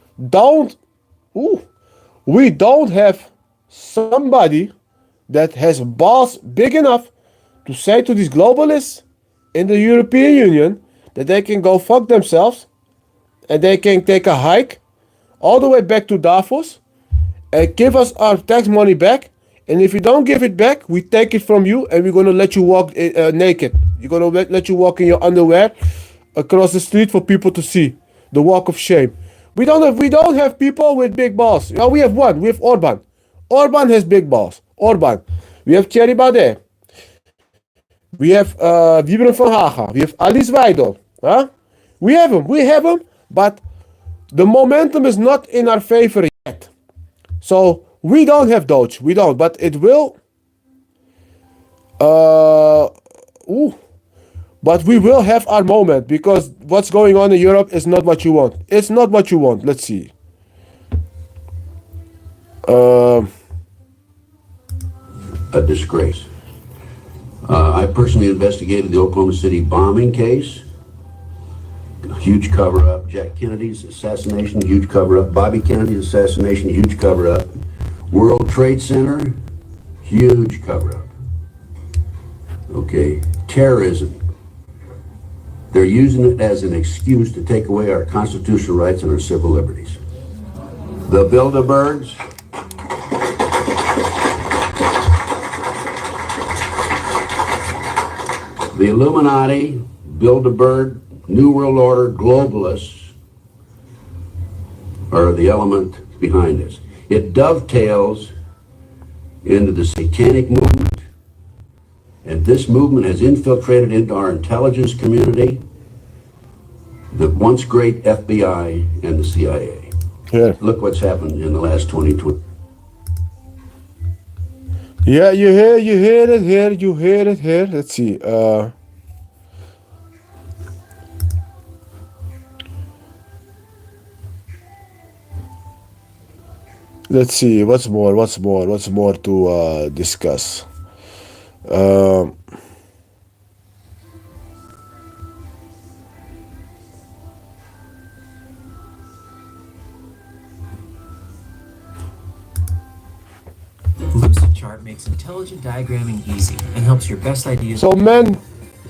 don't have somebody that has balls big enough to say to these globalists in the European Union that they can go fuck themselves and they can take a hike all the way back to Davos and give us our tax money back. And if you don't give it back, we take it from you and we're going to let you walk naked. You're going to let you walk in your underwear across the street for people to see. The walk of shame. We don't have people with big balls. Yeah, we have one. We have Orban. Orban has big balls. Orban. We have Thierry Baudet. We have Wiebren van Haga. We have Alice Weidel. Huh? We have them, but the momentum is not in our favor yet. So we don't have Doge. We don't, but it will. But we will have our moment, because what's going on in Europe is not what you want. It's not what you want. Let's see. A disgrace. I personally investigated the Oklahoma City bombing case. Huge cover-up. Jack Kennedy's assassination, huge cover-up. Bobby Kennedy's assassination, huge cover-up. World Trade Center, huge cover-up. Okay, terrorism. They're using it as an excuse to take away our constitutional rights and our civil liberties. The Bilderbergs, the Illuminati, Bilderberg, New World Order, globalists are the element behind this. It dovetails into the satanic movement, and this movement has infiltrated into our intelligence community, the once great FBI and the CIA. Yeah. Look what's happened in the last 2020. Yeah, you hear it here. Let's see. Let's see. What's more to discuss? Lucid Chart makes intelligent diagramming easy and helps your best ideas. So, men,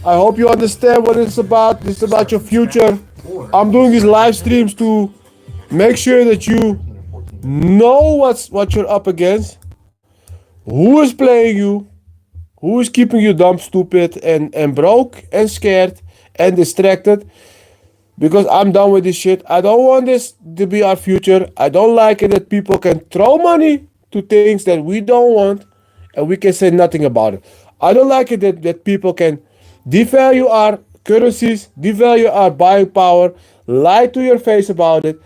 I hope you understand what it's about. It's about your future. Or I'm doing these live streams to make sure that you know what you're up against, who is playing you, who is keeping you dumb, stupid, and broke, and scared, and distracted. Because I'm done with this shit. I don't want this to be our future. I don't like it that people can throw money to things that we don't want and we can say nothing about it. I don't like it that people can devalue our currencies, devalue our buying power, lie to your face about it,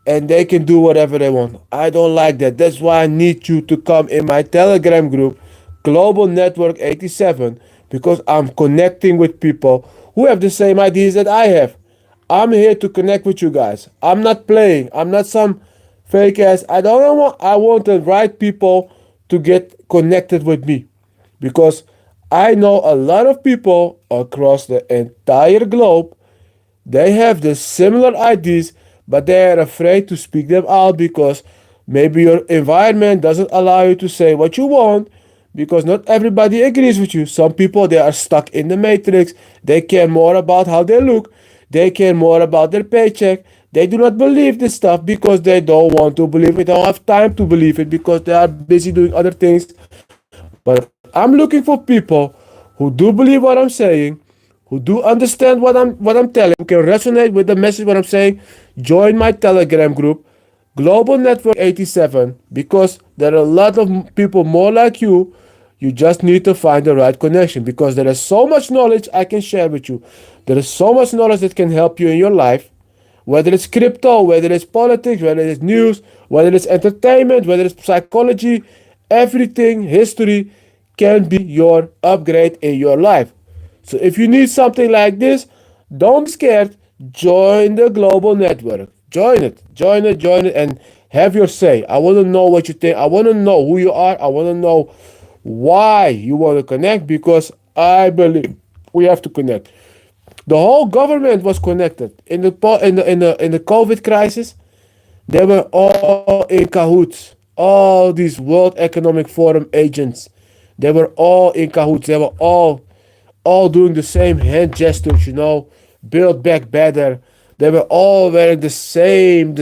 and they can do whatever they want. I don't like that. That's why I need you to come in my Telegram group, Global Network 87, because I'm connecting with people who have the same ideas that I have. I'm here to connect with you guys. I'm not playing. I'm not some fake ass. I want the right people to get connected with me. Because I know a lot of people across the entire globe. They have the similar ideas, but they are afraid to speak them out because maybe your environment doesn't allow you to say what you want, because not everybody agrees with you. Some people, they are stuck in the matrix. They care more about how they look. They care more about their paycheck. They do not believe this stuff because they don't want to believe it. They don't have time to believe it because they are busy doing other things. But I'm looking for people who do believe what I'm saying, who do understand what I'm telling, who can resonate with the message what I'm saying. Join my Telegram group, Global Network 87, because there are a lot of people more like you. You just need to find the right connection, because there is so much knowledge I can share with you. There is so much knowledge that can help you in your life, whether it's crypto, whether it's politics, whether it's news, whether it's entertainment, whether it's psychology, everything, history can be your upgrade in your life. So if you need something like this, don't be scared. Join the global network. Join it, and have your say. I want to know what you think. I want to know who you are. I want to know why you want to connect, because I believe we have to connect. The whole government was connected in the COVID crisis. They were all in cahoots. All these World Economic Forum agents, they were all in cahoots. They were all doing the same hand gestures. Build back better. They were all wearing the same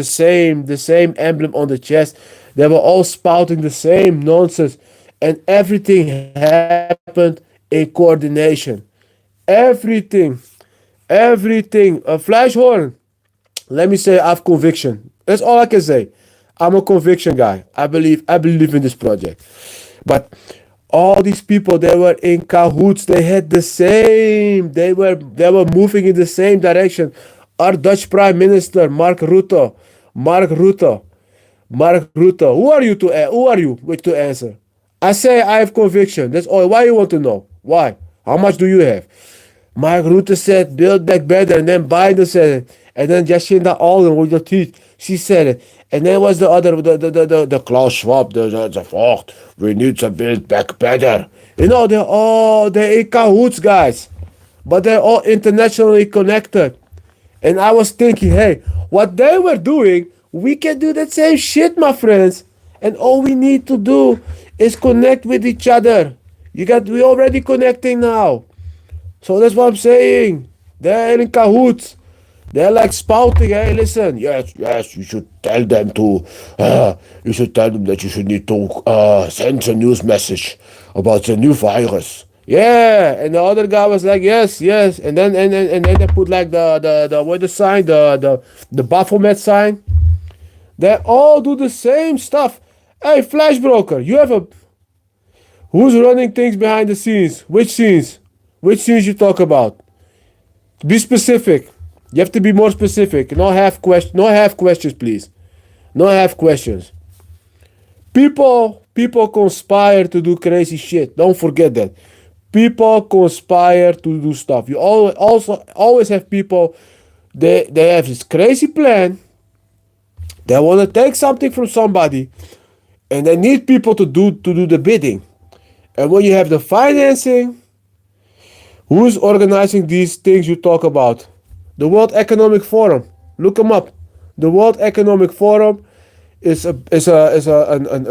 emblem on the chest. They were all spouting the same nonsense. And everything happened in coordination. Everything. A flash horn. Let me say I have conviction. That's all I can say. I'm a conviction guy. I believe in this project. But all these people, they were in cahoots. They had the same. They were moving in the same direction. Our Dutch Prime Minister, Mark Rutte. Who are you to answer? I say I have conviction. That's all. Why you want to know? Why? How much do you have? Mark Rutte said, build back better. And then Biden said it. And then Jacinda Ardern with the teeth, she said it. And then was the other, the Klaus Schwab, the fourth. We need to build back better. They're in cahoots, guys. But they're all internationally connected. And I was thinking, hey, what they were doing, we can do that same shit, my friends. And all we need to do is connect with each other. We already connecting now. So that's what I'm saying. They're in cahoots. They're like spouting, hey, listen, yes, you should tell them that you should need to send a news message about the new virus. Yeah, and the other guy was like, yes, and then they put like the sign, the Baphomet sign. They all do the same stuff. Hey, Flash Broker, who's running things behind the scenes? Which scenes? Which scenes you talk about? Be specific. You have to be more specific. No half questions, please. No half questions. People conspire to do crazy shit. Don't forget that. People conspire to do stuff. You always have people. They have this crazy plan. They want to take something from somebody, and they need people to do the bidding. And when you have the financing, who's organizing these things you talk about? The World Economic Forum. Look them up. The World Economic Forum is a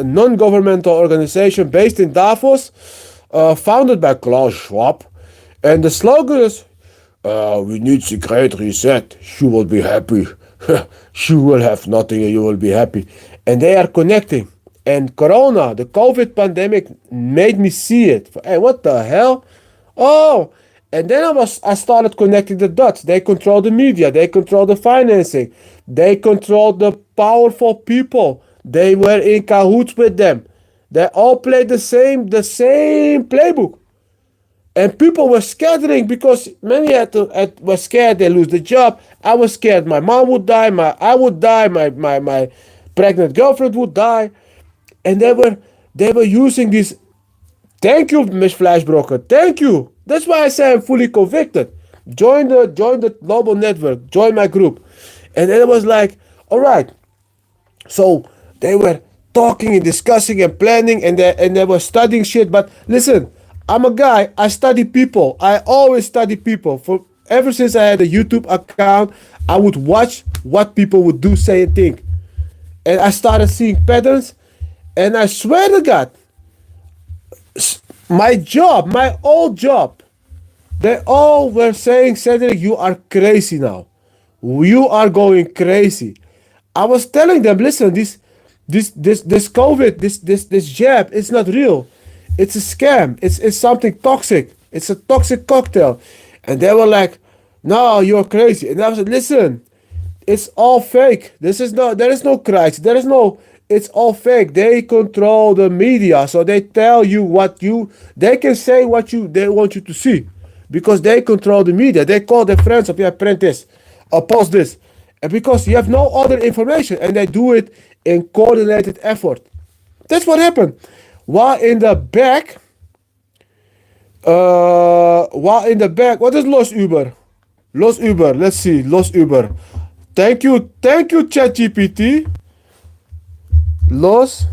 non-governmental organization based in Davos, founded by Klaus Schwab. And the slogan is We need the great reset. You will be happy. You will have nothing and you will be happy. And they are connecting. And Corona, the COVID pandemic, made me see it. Hey, what the hell? Oh, and then I started connecting the dots. They control the media. They control the financing. They control the powerful people. They were in cahoots with them. They all played the same playbook. And people were scattering because many were scared they lose the job. I was scared my mom would die, I would die, my pregnant girlfriend would die. And they were using this. Thank you, Miss Flashbroker. Thank you. That's why I say I'm fully convicted. Join the global network. Join my group. And then it was like, all right. So they were talking and discussing and planning and they were studying shit. But listen, I'm a guy. I study people. I always study people. Ever since I had a YouTube account, I would watch what people would do, say, and think. And I started seeing patterns. And I swear to God, my old job, they all were saying, Cedric, you are crazy now. You are going crazy. I was telling them, listen, this COVID, this jab, it's not real. It's a scam. It's something toxic. It's a toxic cocktail. And they were like, no, you're crazy. And I was like, listen, it's all fake. There is no crisis. It's all fake. They control the media. So they tell you they can say they want you to see. Because they control the media. They call their friends up, yeah, print this, or post this. And because you have no other information. And they do it in coordinated effort. That's what happened. While in the back, what is Los Uber? Los Uber, let's see, Los Uber. Thank you, ChatGPT. Los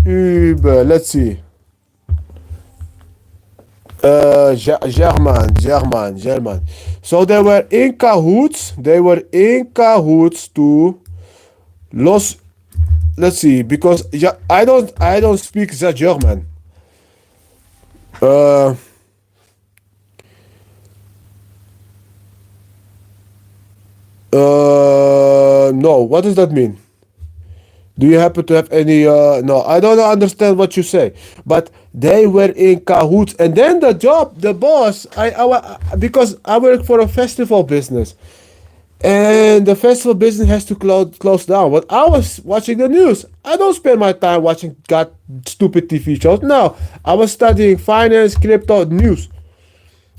Uber, let's see. German. So they were in cahoots. To Los. Let's see, because I don't speak the German. No. What does that mean? Do you happen to have any? No, I don't understand what you say. But they were in cahoots, and then the boss. Because I work for a festival business. And the festival business has to close down. But I was watching the news. I don't spend my time watching stupid TV shows. No, I was studying finance, crypto, news.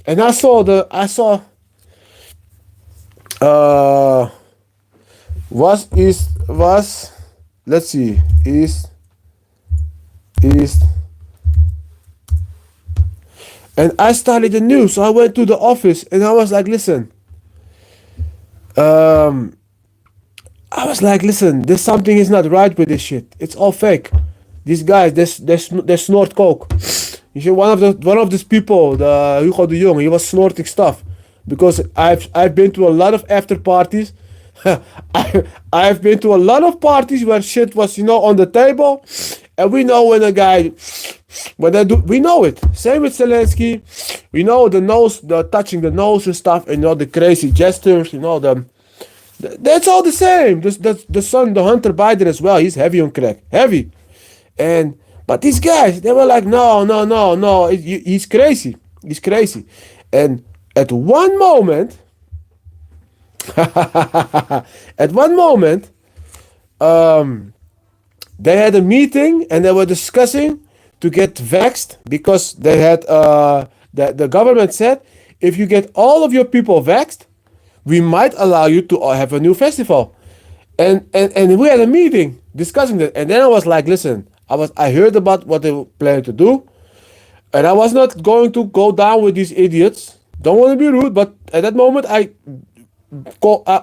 And I saw let's see, East. And I studied the news. So I went to the office and I was like, listen. I was like, listen, there's something is not right with this shit. It's all fake. These guys, they snort coke. You see, one of these people, the Hugo de Jong, he was snorting stuff, because I've been to a lot of after parties. I've been to a lot of parties where shit was on the table, and we know when a guy. When they do, we know it. Same with Zelensky. We know the nose, the touching the nose and stuff, and the crazy gestures. That's all the same. The son, the Hunter Biden as well. He's heavy on crack, heavy. But these guys, they were like, no. He's crazy. He's crazy. And at one moment, they had a meeting and they were discussing to get vaxxed, because they had the government said, if you get all of your people vaxxed, we might allow you to have a new festival. And we had a meeting discussing that. And then I was like, listen, I heard about what they were planning to do, and I was not going to go down with these idiots. Don't want to be rude, but at that moment,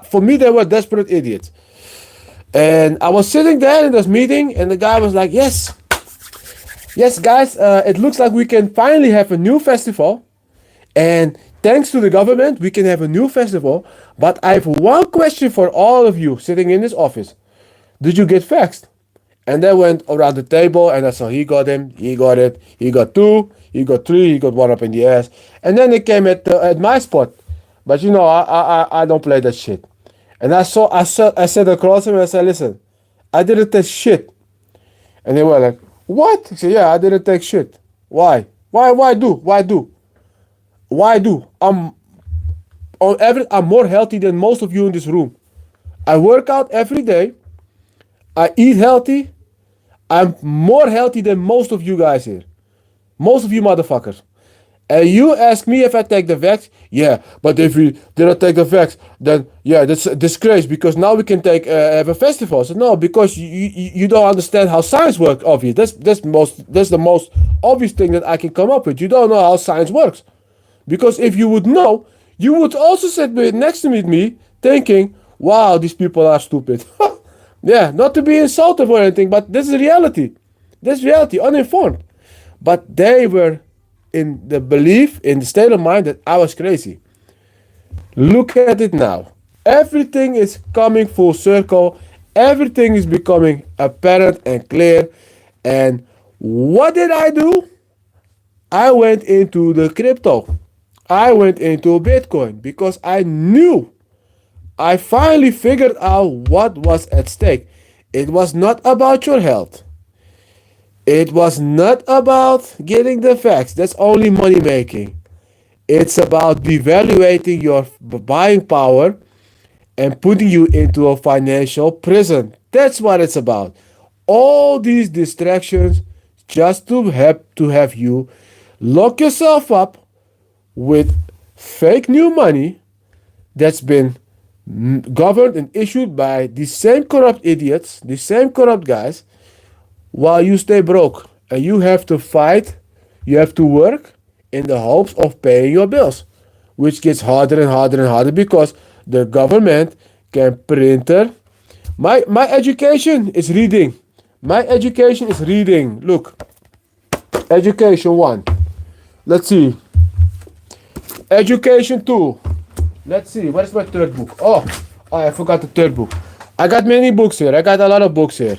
for me, they were desperate idiots. And I was sitting there in this meeting, and the guy was like, yes, guys, it looks like we can finally have a new festival. And thanks to the government, we can have a new festival. But I have one question for all of you sitting in this office. Did you get vaxxed? And they went around the table, and I saw he got it, he got two, he got three, he got one up in the ass. And then they came at my spot. But you know, I don't play that shit. And I said across him and I said, listen, I didn't take shit. And they were like, what? I said, yeah, I didn't take shit. Why? Why do? I'm more healthy than most of you in this room. I work out every day. I eat healthy. I'm more healthy than most of you guys here. Most of you motherfuckers. And you ask me if I take the vax? Yeah, but if we didn't take the vax, then yeah, that's a disgrace because now we can have a festival. So no, because you don't understand how science works. Obviously, that's the most obvious thing that I can come up with. You don't know how science works, because if you would know, you would also sit next to me thinking, "Wow, these people are stupid." Yeah, not to be insulted or anything, but this is reality. This is reality, uninformed. But they were in the belief, in the state of mind that I was crazy. Look at it now. Everything is coming full circle. Everything is becoming apparent and clear. And what did I do? I went into the crypto. I went into Bitcoin because I knew. I finally figured out what was at stake. It was not about your health. It was not about getting the facts. That's only money making. It's about devaluating your buying power and putting you into a financial prison. That's what it's about. All these distractions just to have you lock yourself up with fake new money that's been governed and issued by these same corrupt idiots, these same corrupt guys, while you stay broke. And you have to fight, you have to work in the hopes of paying your bills, which gets harder and harder and harder because the government can printer. My education is reading. My education is reading. Look, education 1. Let's see. Education 2. Let's see. What is my third book? Oh, I forgot the third book. I got many books here. I got a lot of books here.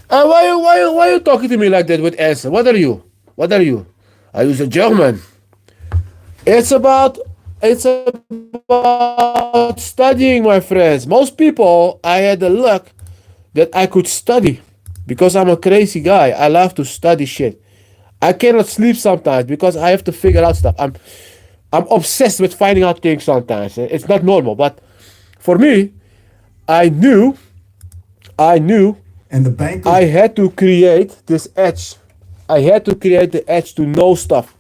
Why you talking to me like that with answer? What are you? I use a German. It's about studying, my friends. Most people, I had the luck that I could study because I'm a crazy guy. I love to study shit. I cannot sleep sometimes because I have to figure out stuff. I'm obsessed with finding out things sometimes. It's not normal, but for me, I knew And the bank. I had to create this edge. I had to create the edge to know stuff.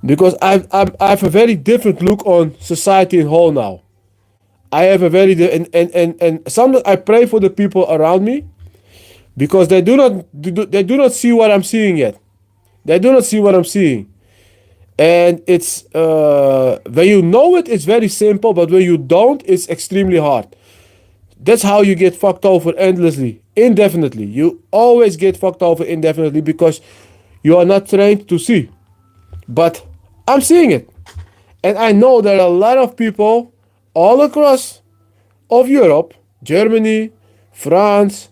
Because I have a very different look on society in whole now. I have a very and sometimes I pray for the people around me because they do not see what I'm seeing yet. They do not see what I'm seeing. And it's when you know it, it's very simple, but when you don't, it's extremely hard. That's how you get fucked over endlessly, indefinitely. You always get fucked over indefinitely because you are not trained to see. But I'm seeing it. And I know there are a lot of people all across of Europe, Germany, France,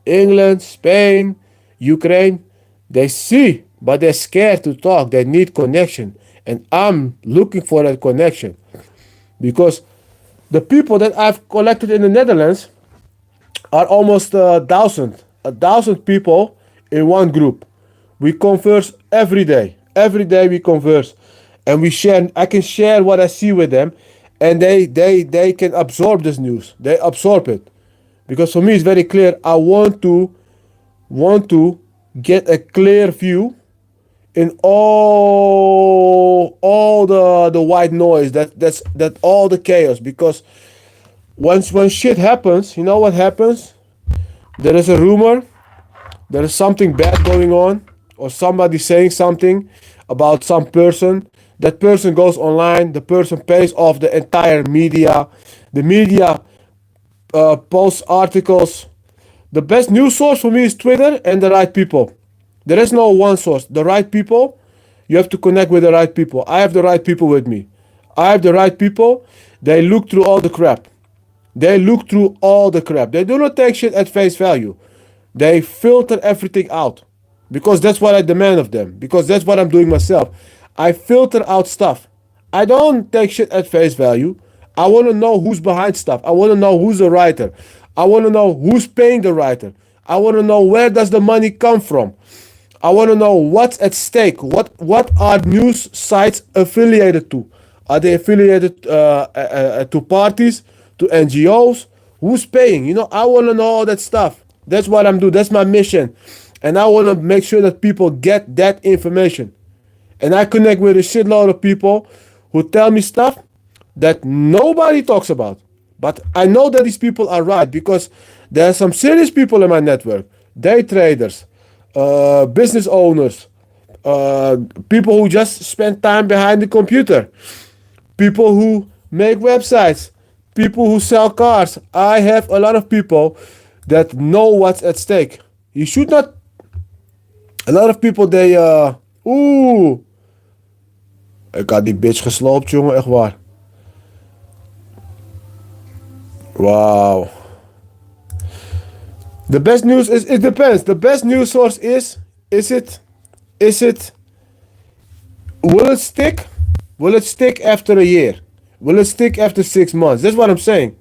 England, Spain, Ukraine. They see, but they're scared to talk. They need connection. And I'm looking for that connection. Because the people that I've collected in the Netherlands are almost 1,000 people in one group. We converse every day. Every day we converse. And we share. I can share what I see with them. And they can absorb this news. They absorb it. Because for me it's very clear. I want to get a clear view in all the white noise, that all the chaos. Because when shit happens, you know what happens? There is a rumor, there is something bad going on, or somebody saying something about some person. That person goes online, the person pays off the entire media. The media posts articles. The best news source for me is Twitter and the right people. There is no one source. The right people, you have to connect with the right people. I have the right people with me. I have the right people. They look through all the crap. They look through all the crap. They do not take shit at face value. They filter everything out. Because that's what I demand of them. Because that's what I'm doing myself. I filter out stuff. I don't take shit at face value. I want to know who's behind stuff. I want to know who's the writer. I want to know who's paying the writer. I want to know where does the money come from. I want to know what's at stake. What are news sites affiliated to? Are they affiliated to parties, to NGOs? Who's paying? You know, I want to know all that stuff. That's what I'm doing. That's my mission. And I want to make sure that people get that information. And I connect with a shitload of people who tell me stuff that nobody talks about. But I know that these people are right because there are some serious people in my network. Day traders, business owners, people who just spend time behind the computer, people who make websites, people who sell cars. I have a lot of people that know what's at stake. You should not. A lot of people, they. Ik had die bitch gesloopt, jongen, echt waar. Wow. The best news is, it depends. The best news source is it, will it stick? Will it stick after a year? Will it stick after 6 months? That's what I'm saying.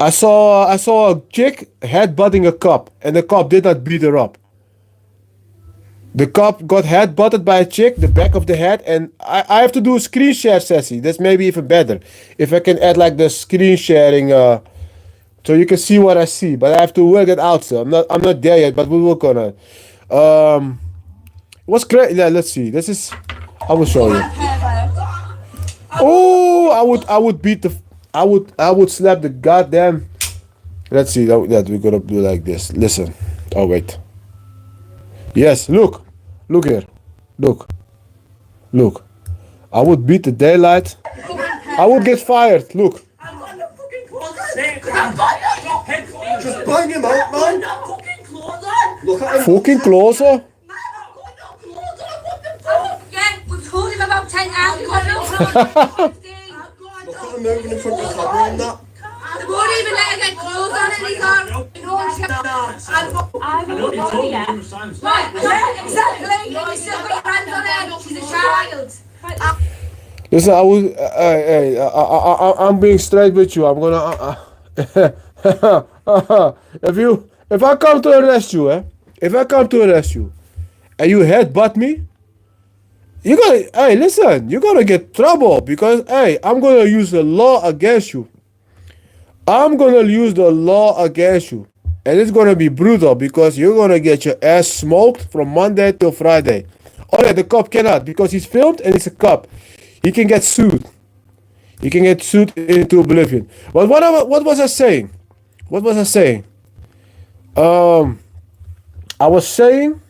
I saw a chick headbutting a cop, and the cop did not beat her up. The cop got headbutted by a chick, the back of the head, and I have to do a screen share session. That's maybe even better. If I can add like the screen sharing, so you can see what I see. But I have to work it out. So I'm not there yet, but we'll work on it. What's great? Yeah, let's see. This is. I will show you. Oh, I would beat the. I would slap the goddamn. Let's see that we're gonna do like this. Listen. Oh wait. Yes, look here, look. I would beat the daylight. I would get fired. Look. Just bang him out, man. Look at him. Fucking closer. Yeah, we've told him about 10 hours. Look at him moving in front of the camera and that. They won't even let her get clothes on and he's on. Right, yeah, exactly. He's still got hands on her. She's a child. Listen, I'm being straight with you. I'm gonna. If I come to arrest you, and you headbutt me, you're gonna get trouble because, I'm gonna use the law against you. And it's gonna be brutal because you're gonna get your ass smoked from Monday till Friday. Oh yeah, the cop cannot because he's filmed and he's a cop. He can get sued. Into oblivion. But what was I saying? I was saying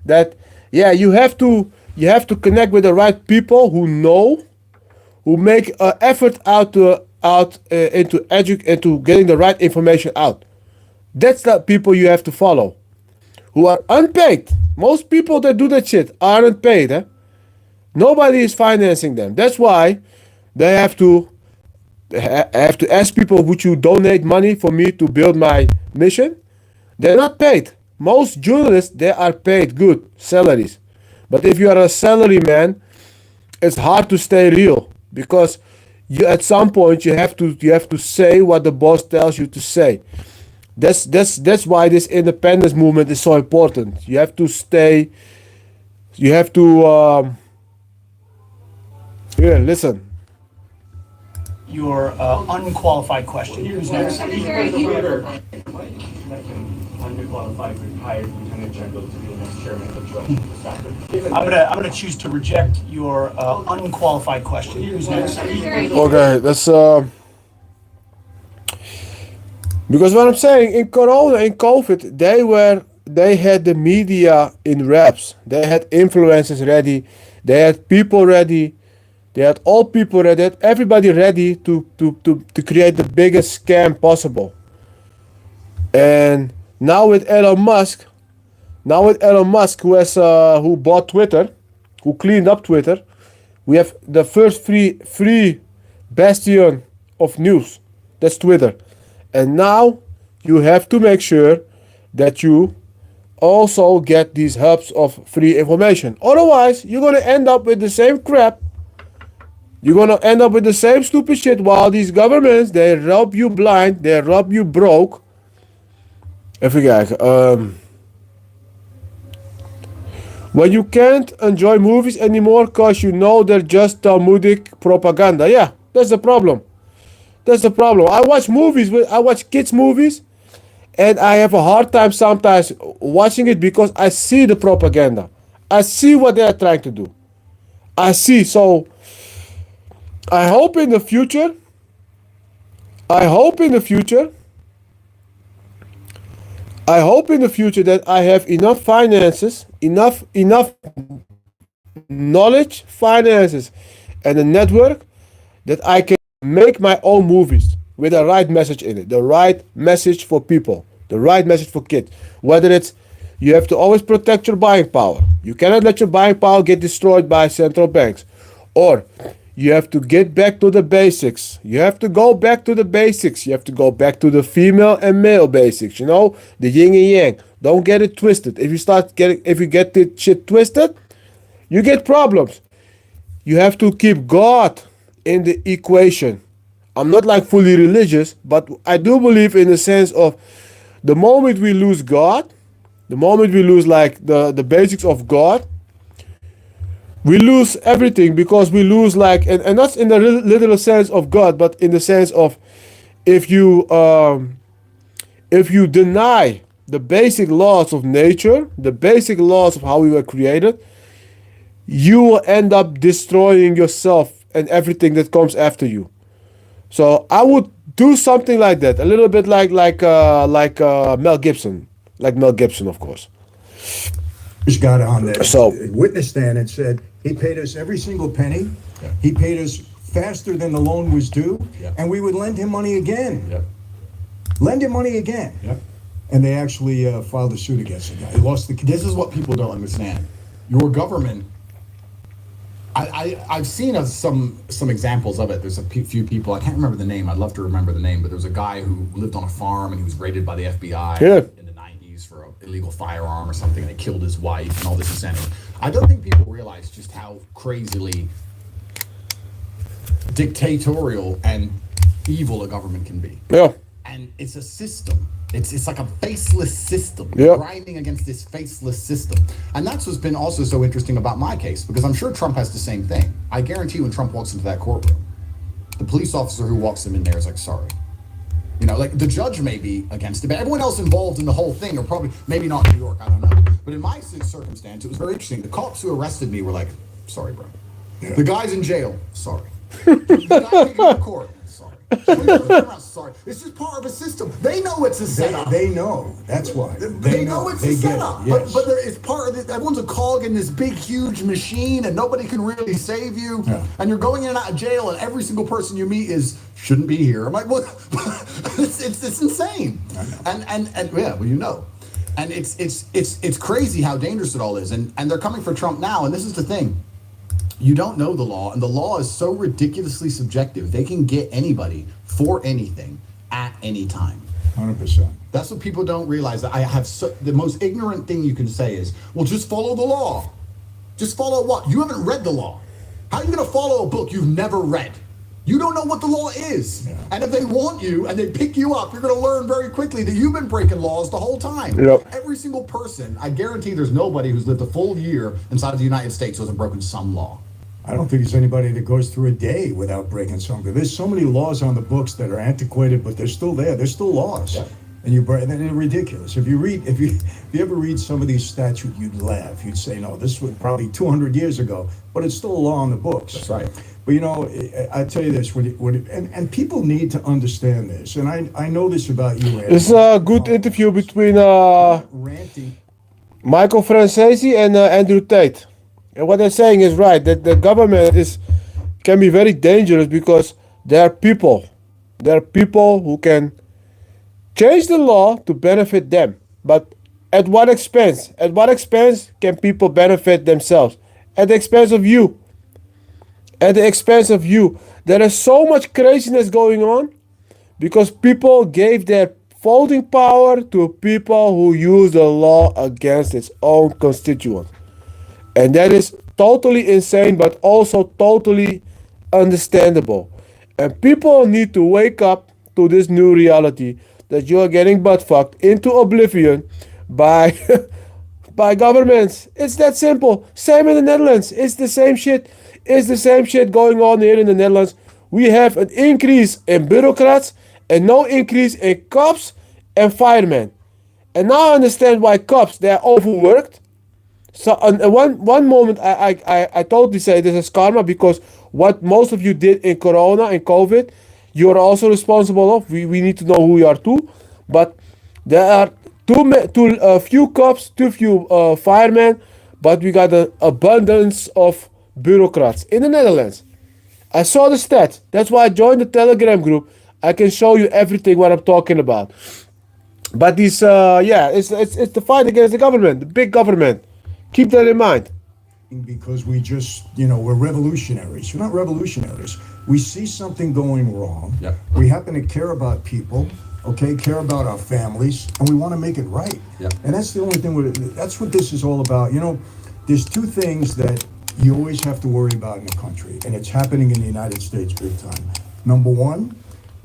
that you have to connect with the right people who make an effort into getting the right information out. That's the people you have to follow, who are unpaid. Most people that do that shit aren't paid. Eh? Nobody is financing them. That's why they have to ask people, would you donate money for me to build my mission? They're not paid. Most journalists, they are paid good salaries. But if you are a salary man, it's hard to stay real because at some point you have to say what the boss tells you to say. That's why this independence movement is so important. You have to stay. You have to. Here, listen. Your unqualified question. Who's next? Underqualified retired lieutenant general to be the next chairman of the joint. I'm gonna choose to reject your unqualified question. Who's next? Okay, that's because what I'm saying in Corona, in COVID, they had the media in wraps. They had influencers ready. They had people ready. They had all people ready. They had everybody ready to create the biggest scam possible. And now with Elon Musk, who bought Twitter, who cleaned up Twitter, we have the first free bastion of news. That's Twitter. And now you have to make sure that you also get these hubs of free information. Otherwise, you're going to end up with the same crap You're gonna end up with the same stupid shit while these governments, they rob you blind, they rob you broke. Even kijken. When you can't enjoy movies anymore because you know they're just Talmudic propaganda. Yeah, that's the problem. That's the problem. I watch kids' movies, and I have a hard time sometimes watching it because I see the propaganda. I see what they're trying to do. I see. So I hope in the future. I hope in the future that I have enough finances, enough knowledge, finances, and a network that I can make my own movies with the right message in it, the right message for people, the right message for kids. Whether it's you have to always protect your buying power. You cannot let your buying power get destroyed by central banks. Or you have to get back to the basics. You have to go back to the basics. You have to go back to the female and male basics, you know, the yin and yang. Don't get it twisted. If you get the shit twisted, you get problems. You have to keep God in the equation. I'm not like fully religious, but I do believe in the sense of the moment we lose God, the moment we lose like the basics of God, we lose everything, because we lose like, and not in the literal sense of God, but in the sense of if you deny the basic laws of nature, the basic laws of how we were created, you will end up destroying yourself and everything that comes after you. So I would do something like that, a little bit like Mel Gibson, of course. Just got on the So- witness stand and said he paid us every single penny. Yeah. He paid us faster than the loan was due, Yeah. and we would lend him money again. Yep. Lend him money again. Yep. And they actually filed a suit against the guy. He lost the. This is what people don't understand. Your government. I've seen some examples of it. There's a few people. I can't remember the name. I'd love to remember the name, but there was a guy who lived on a farm and he was raided by the FBI in the 90s for an illegal firearm or something, and they killed his wife and all this incentive. I don't think people realize just how crazily dictatorial and evil a government can be. Yeah. And it's a system. It's like a faceless system, Yep. grinding against this faceless system. And that's what's been also so interesting about my case, because I'm sure Trump has the same thing. I guarantee when Trump walks into that courtroom, the police officer who walks him in there is like, sorry. You know, like the judge may be against it, but everyone else involved in the whole thing are probably, maybe not New York, I don't know. But in my circumstance, it was very interesting. The cops who arrested me were like, sorry, bro. Yeah. The guy's in jail, sorry. The guy taking him to court, sorry. Sorry. It's just part of a system. They know it's a setup. They know. That's why. They know it's They a get it, setup. yes. But it's part of it. Everyone's a cog in this big, huge machine, and nobody can really save you. Yeah. And you're going in and out of jail, and every single person you meet shouldn't be here. I'm like, what? it's insane. And yeah, well, you know. And it's crazy how dangerous it all is. And they're coming for Trump now. And this is the thing. You don't know the law, and the law is so ridiculously subjective. They can get anybody for anything at any time. 100%. That's what people don't realize. That I have the most ignorant thing you can say is, well, just follow the law. Just follow what? You haven't read the law. How are you going to follow a book you've never read? You don't know what the law is. Yeah. And if they want you and they pick you up, you're going to learn very quickly that you've been breaking laws the whole time. Yep. Every single person, I guarantee there's nobody who's lived a full year inside of the United States who hasn't broken some law. I don't think there's anybody that goes through a day without breaking something. There's so many laws on the books that are antiquated, but they're still there. They're still laws. Yeah. And you break, and they're ridiculous. If you ever read some of these statutes, you'd laugh. You'd say, no, this was probably 200 years ago, but it's still a law on the books. That's right. But you know, I tell you this, and people need to understand this, and I know this about you, Andy. It's a good interview between Ranting. Michael Francesi and Andrew Tate. And what they're saying is right, that the government can be very dangerous because there are people who can change the law to benefit them. But at what expense? At what expense can people benefit themselves? At the expense of you. At the expense of you. There is so much craziness going on because people gave their voting power to people who use the law against its own constituents. And that is totally insane, but also totally understandable. And people need to wake up to this new reality that you are getting butt fucked into oblivion by by governments. It's that simple. Same in the Netherlands. It's the same shit. It's the same shit going on here in the Netherlands. We have an increase in bureaucrats and no increase in cops and firemen. And now I understand why cops, they're overworked. So one moment I totally say this is karma because what most of you did in Corona and COVID, you're also responsible of. We need to know who you are too. But there are too few cops, too few firemen, but we got an abundance of bureaucrats in the Netherlands. I saw the stats. That's why I joined the Telegram group. I can show you everything what I'm talking about. But these, it's the fight against the government, the big government. Keep that in mind. Because we just, we're revolutionaries. We're not revolutionaries. We see something going wrong. Yep. We happen to care about people, okay, care about our families, and we want to make it right. Yep. And that's the only thing, that's what this is all about. There's two things that you always have to worry about in the country, and it's happening in the United States big time. Number one,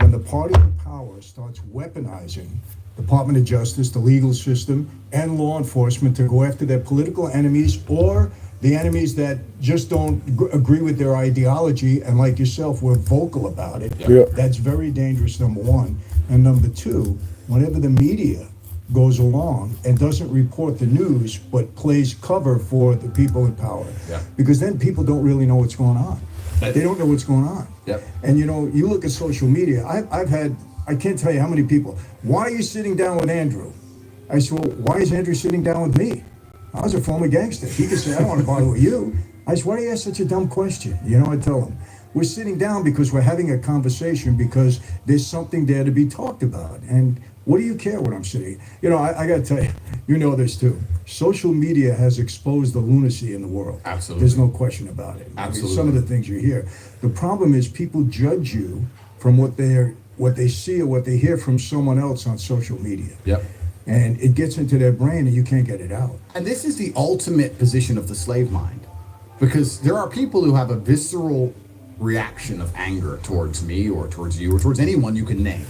when the party in power starts weaponizing Department of Justice, the legal system, and law enforcement to go after their political enemies or the enemies that just don't agree with their ideology, and like yourself, we're vocal about it. Yeah. That's very dangerous, number one. And number two, whenever the media goes along and doesn't report the news, but plays cover for the people in power. Yeah. Because then people don't really know what's going on. They don't know what's going on. Yep. And you look at social media, I've had, I can't tell you how many people, why are you sitting down with Andrew? I said, well, why is Andrew sitting down with me? I was a former gangster. He could say, I don't want to bother with you. I said, why do you ask such a dumb question? I tell him, we're sitting down because we're having a conversation because there's something there to be talked about. And what do you care what I'm saying? I got to tell you, you know this too. Social media has exposed the lunacy in the world. Absolutely. There's no question about it. Absolutely. Some of the things you hear. The problem is people judge you from what they see or what they hear from someone else on social media. Yep. And it gets into their brain and you can't get it out. And this is the ultimate position of the slave mind. Because there are people who have a visceral reaction of anger towards me or towards you or towards anyone you can name.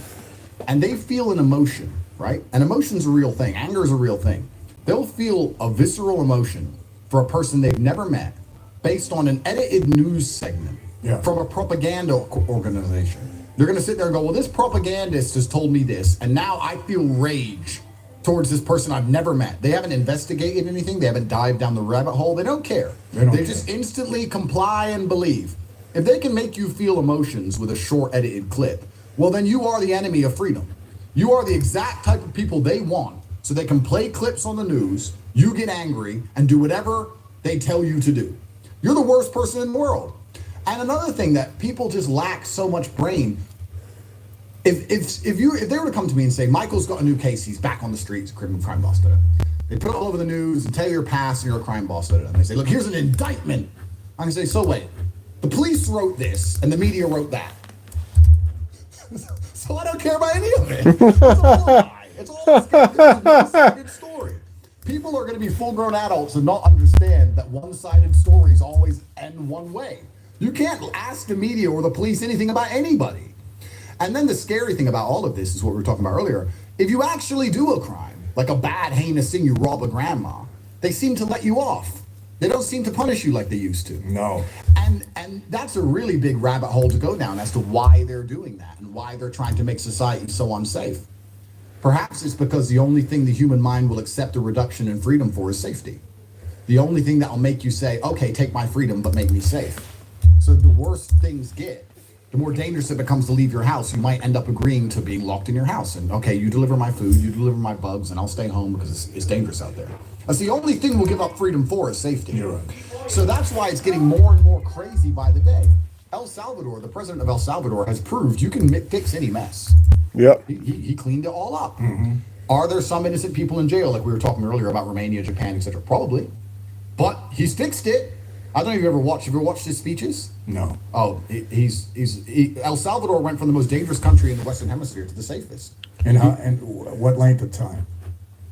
And they feel an emotion, right? And emotion's a real thing. Anger is a real thing. They'll feel a visceral emotion for a person they've never met based on an edited news segment from a propaganda organization. They're going to sit there and go, well, this propagandist has told me this, and now I feel rage towards this person I've never met. They haven't investigated anything. They haven't dived down the rabbit hole. They don't care. They just instantly comply and believe. If they can make you feel emotions with a short edited clip, well, then you are the enemy of freedom. You are the exact type of people they want. So they can play clips on the news, you get angry, and do whatever they tell you to do. You're the worst person in the world. And another thing that people just lack so much brain, if they were to come to me and say, Michael's got a new case, he's back on the streets, crime boss, they put it all over the news and tell you your past and you're a crime boss, and they say, look, here's an indictment. I can say, so wait, the police wrote this and the media wrote that. So I don't care about any of it. It's all a lie. It's all a one-sided story. People are going to be full-grown adults and not understand that one-sided stories always end one way. You can't ask the media or the police anything about anybody. And then the scary thing about all of this is what we were talking about earlier. If you actually do a crime, like a bad, heinous thing, you rob a grandma, they seem to let you off. They don't seem to punish you like they used to. No. And that's a really big rabbit hole to go down as to why they're doing that and why they're trying to make society so unsafe. Perhaps it's because the only thing the human mind will accept a reduction in freedom for is safety. The only thing that will make you say, okay, take my freedom, but make me safe. So the worse things get, the more dangerous it becomes to leave your house. You might end up agreeing to being locked in your house. And okay, you deliver my food, you deliver my bugs, and I'll stay home because it's dangerous out there. That's the only thing we'll give up freedom for is safety. You're right. So that's why it's getting more and more crazy by the day. El Salvador, the president of El Salvador, has proved you can fix any mess. Yep. He cleaned it all up. Mm-hmm. Are there some innocent people in jail, like we were talking earlier about Romania, Japan, etc.? Probably. But he's fixed it. I don't know if you've ever watched his speeches? No. Oh, El Salvador went from the most dangerous country in the Western Hemisphere to the safest. And what length of time?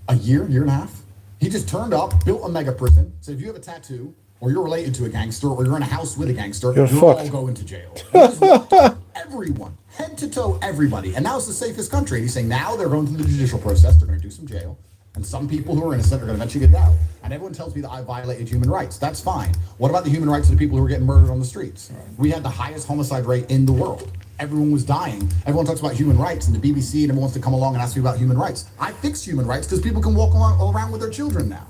A year and a half. He just turned up, built a mega prison, said if you have a tattoo, or you're related to a gangster, or you're in a house with a gangster, You're all fucked. going to jail. He just locked up everyone, head to toe, everybody. And now it's the safest country. And he's saying now they're going through the judicial process. They're going to do some jail. And some people who are innocent are going to eventually get out. And everyone tells me that I violated human rights. That's fine. What about the human rights of the people who are getting murdered on the streets? We had the highest homicide rate in the world. Everyone was dying. Everyone talks about human rights, and the BBC and everyone wants to come along and ask me about human rights. I fix human rights because people can walk around with their children now.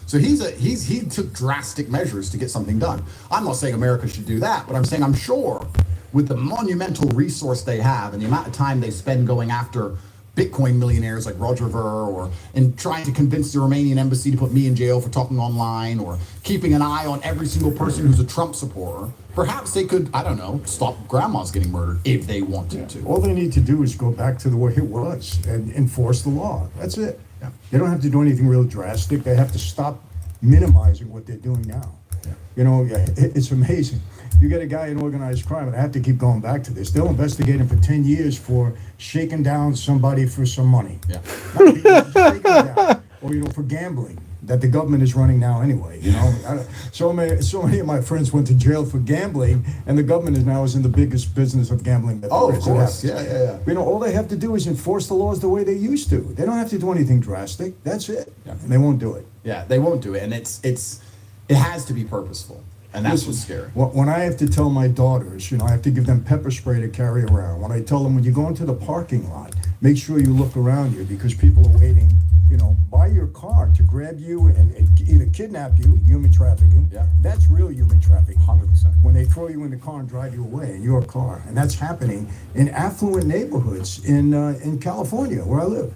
So he took drastic measures to get something done. I'm not saying America should do that, but I'm saying I'm sure with the monumental resource they have and the amount of time they spend going after Bitcoin millionaires like Roger Ver, or in trying to convince the Romanian embassy to put me in jail for talking online, or keeping an eye on every single person who's a Trump supporter, perhaps they could, I don't know, stop grandmas getting murdered if they wanted to. All they need to do is go back to the way it was and enforce the law. That's it. Yeah. They don't have to do anything real drastic. They have to stop minimizing what they're doing now. Yeah. You know, it's amazing. You get a guy in organized crime, and I have to keep going back to this. They'll investigate him for 10 years for shaking down somebody for some money. Yeah. Not just shaking down, or, you know, for gambling that the government is running now anyway. You know, so many of my friends went to jail for gambling, and the government is now in the biggest business of gambling. That Oh, there of is. It course. happens. Yeah. You know, all they have to do is enforce the laws the way they used to. They don't have to do anything drastic. That's it. Yeah. And they won't do it. Yeah, they won't do it. And it has to be purposeful. And that's what's scary. When I have to tell my daughters, you know, I have to give them pepper spray to carry around. When I tell them, when you go into the parking lot, make sure you look around you because people are waiting, you know, by your car to grab you and either kidnap you, human trafficking. Yeah. That's real human trafficking. 100%. When they throw you in the car and drive you away in your car. And that's happening in affluent neighborhoods in California, where I live.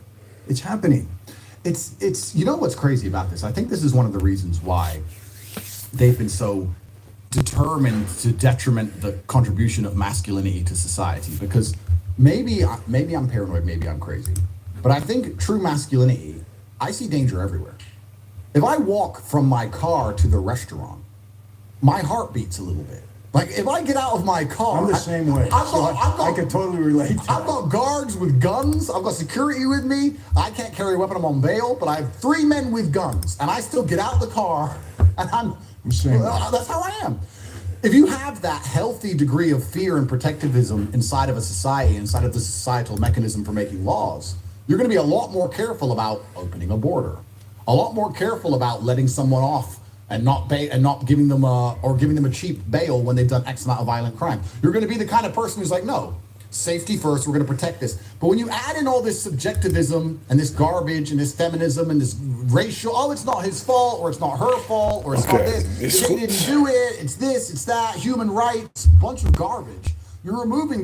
It's happening. It's you know what's crazy about this? I think this is one of the reasons why they've been so determined to detriment the contribution of masculinity to society, because maybe I'm paranoid, maybe I'm crazy, but I think true masculinity, I see danger everywhere. If I walk from my car to the restaurant, my heart beats a little bit. Like if I get out of my car, I'm the same way. I can totally relate to I've got guards with guns. I've got security with me. I can't carry a weapon. I'm on bail, but I have 3 men with guns, and I still get out of the car, and that's how I am. If you have that healthy degree of fear and protectivism inside of a society, inside of the societal mechanism for making laws, you're going to be a lot more careful about opening a border, a lot more careful about letting someone off and not giving them a cheap bail when they've done X amount of violent crime. You're going to be the kind of person who's like, no, safety first, we're going to protect this. But when you add in all this subjectivism and this garbage and this feminism and this racial, oh, it's not his fault, or it's not her fault, or it's not this, they didn't do it, it's this, it's that, human rights, bunch of garbage. You're removing